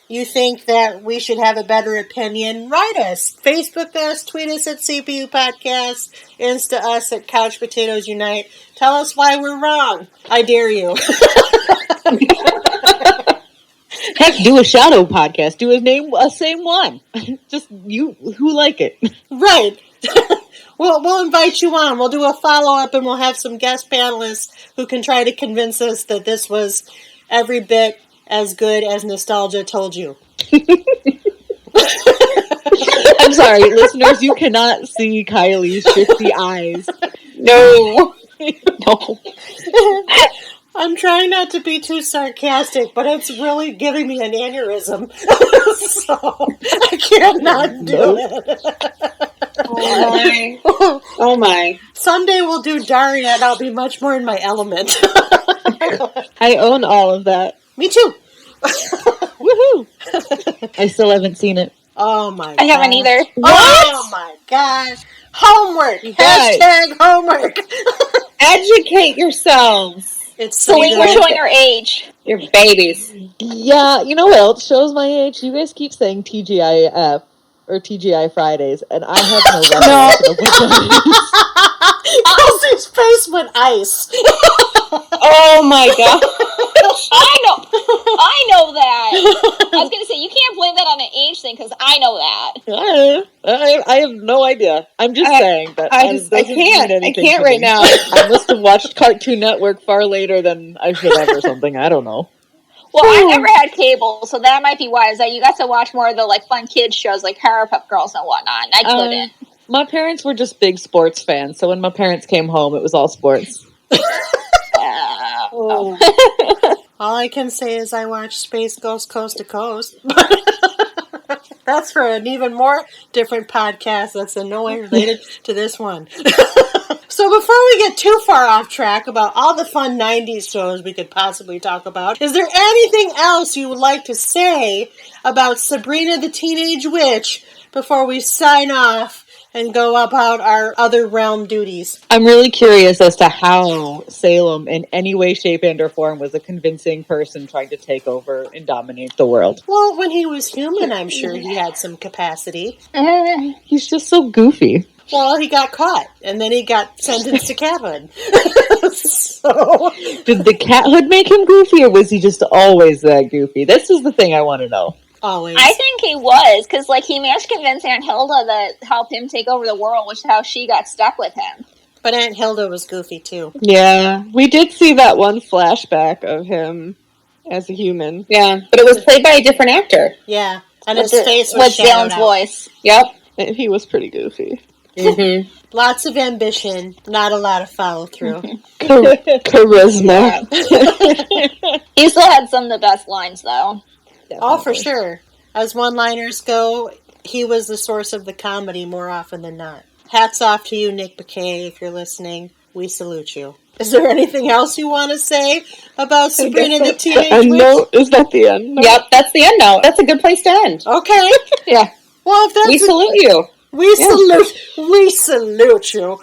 you think that we should have a better opinion, write us. Facebook us, tweet us at CPU Podcast, Insta us at Couch Potatoes Unite. Tell us why we're wrong. I dare you. Heck, do a shadow podcast. Do a same one. Just you who like it. Right. We'll invite you on. We'll do a follow-up and we'll have some guest panelists who can try to convince us that this was every bit as good as nostalgia told you. I'm sorry, listeners, you cannot see Kylie's shifty eyes. No. No. I'm trying not to be too sarcastic, but it's really giving me an aneurysm. So I can't not do it. Oh my. Oh my. Someday we'll do Daria and I'll be much more in my element. I own all of that. Me too. Woohoo! I still haven't seen it. Oh my god. I haven't either. Oh my gosh. Homework. guys. Hashtag homework. Educate yourselves. It's so Selene, we're good. showing our age. You're babies. Yeah, you know what else shows my age? You guys keep saying TGIF or TGI Fridays, and I have no recollection of what that is. Kelsey's face went ice. Oh my god. I know that. I was going to say, you can't blame that on an age thing, because I know that. I have no idea. I'm just saying that I can't right now. I must have watched Cartoon Network far later than I should have or something. I don't know. Well, I never had cable, so that might be why. Is that you got to watch more of the like fun kids shows like Powerpuff Girls and whatnot, and I couldn't. My parents were just big sports fans, so when my parents came home, it was all sports. All I can say is I watched Space Ghost Coast to Coast. That's for an even more different podcast that's in no way related to this one. So before we get too far off track about all the fun 90s shows we could possibly talk about, is there anything else you would like to say about Sabrina the Teenage Witch before we sign off and go about our other realm duties? I'm really curious as to how Salem, in any way, shape, and or form, was a convincing person trying to take over and dominate the world. Well, when he was human, I'm sure he had some capacity. He's just so goofy. Well, he got caught, and then he got sentenced to cathood. So, Did the cathood make him goofy, or was he just always that goofy? This is the thing I want to know. always. I think he was, because like he managed to convince Aunt Hilda to help him take over the world, which is how she got stuck with him. But Aunt Hilda was goofy, too. Yeah, we did see that one flashback of him as a human. Yeah, but it was played by a different actor. Yeah, and With his face was with shadowed Jalen's out. voice. Yep. And he was pretty goofy. Mm-hmm. Lots of ambition, not a lot of follow-through. Charisma. He still had some of the best lines, though. Oh, for sure. As one-liners go, he was the source of the comedy more often than not. Hats off to you, Nick Bakay, if you're listening. We salute you. Is there anything else you want to say about Sabrina the Teenage And Witch? no, is that the end? No. Yep, that's the end note. That's a good place to end. Okay. Yeah. Well, if that's We salute you. We salute you.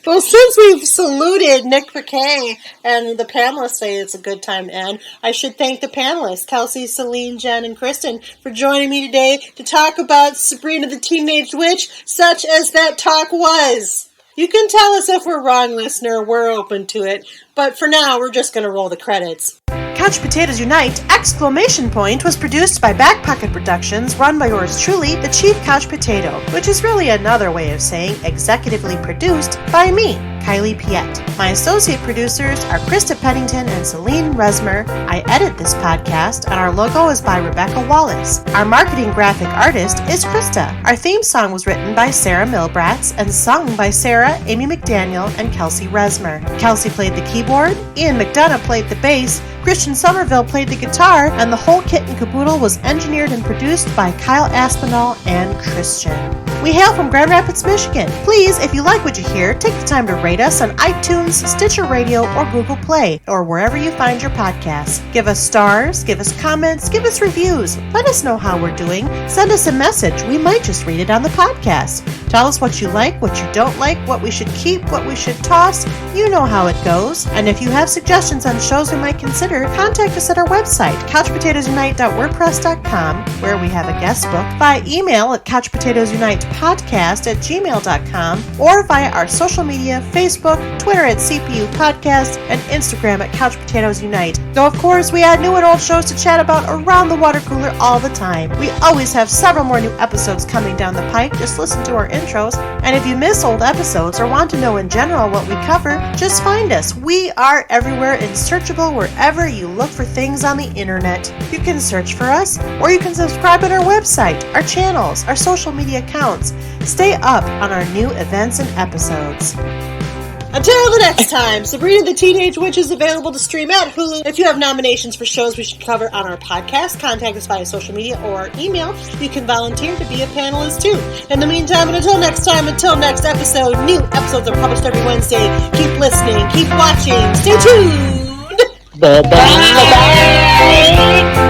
Well, since we've saluted Nick Bakay and the panelists say it's a good time to end, I should thank the panelists, Kelsey, Selene, Jen, and Kristen, for joining me today to talk about Sabrina the Teenage Witch, such as that talk was. You can tell us if we're wrong, listener. We're open to it. But for now, we're just going to roll the credits. Couch Potatoes Unite! Exclamation Point was produced by Back Pocket Productions, run by yours truly, the Chief Couch Potato, which is really another way of saying executively produced by me, Kylie Piette. My associate producers are Krista Pennington and Selene Rezmer. I edit this podcast, and our logo is by Rebecca Wallace. Our marketing graphic artist is Krista. Our theme song was written by Sarah Milbratz and sung by Sarah, Amy McDaniel, and Kelsey Rezmer. Kelsey played the keyboard, Ian McDonough played the bass, Christian Somerville played the guitar, and the whole kit and caboodle was engineered and produced by Kyle Aspinall and Christian. We hail from Grand Rapids, Michigan. Please, if you like what you hear, take the time to rate us on iTunes, Stitcher Radio, or Google Play, or wherever you find your podcasts. Give us stars, give us comments, give us reviews. Let us know how we're doing. Send us a message. We might just read it on the podcast. Tell us what you like, what you don't like, what we should keep, what we should toss. You know how it goes. And if you have suggestions on shows we might consider, contact us at our website, couchpotatoesunite.wordpress.com, where we have a guest book, via email at couchpotatoesunitepodcast@gmail.com, or via our social media, Facebook, Twitter at CPU Podcast, and Instagram at Couch Potatoes Unite. Though, of course, we add new and old shows to chat about around the water cooler all the time. We always have several more new episodes coming down the pike. Just listen to our intros, and if you miss old episodes or want to know in general what we cover, just find us. We are everywhere and searchable wherever you look for things on the internet. You can search for us, or you can subscribe on our website, our channels, our social media accounts. Stay up on our new events and episodes. Until the next time, Sabrina the Teenage Witch is available to stream at Hulu. If you have nominations for shows we should cover on our podcast, contact us via social media or email. You can volunteer to be a panelist too. In the meantime, and until next time, until next episode, new episodes are published every Wednesday. Keep listening, keep watching, stay tuned! Bye-bye. Bye.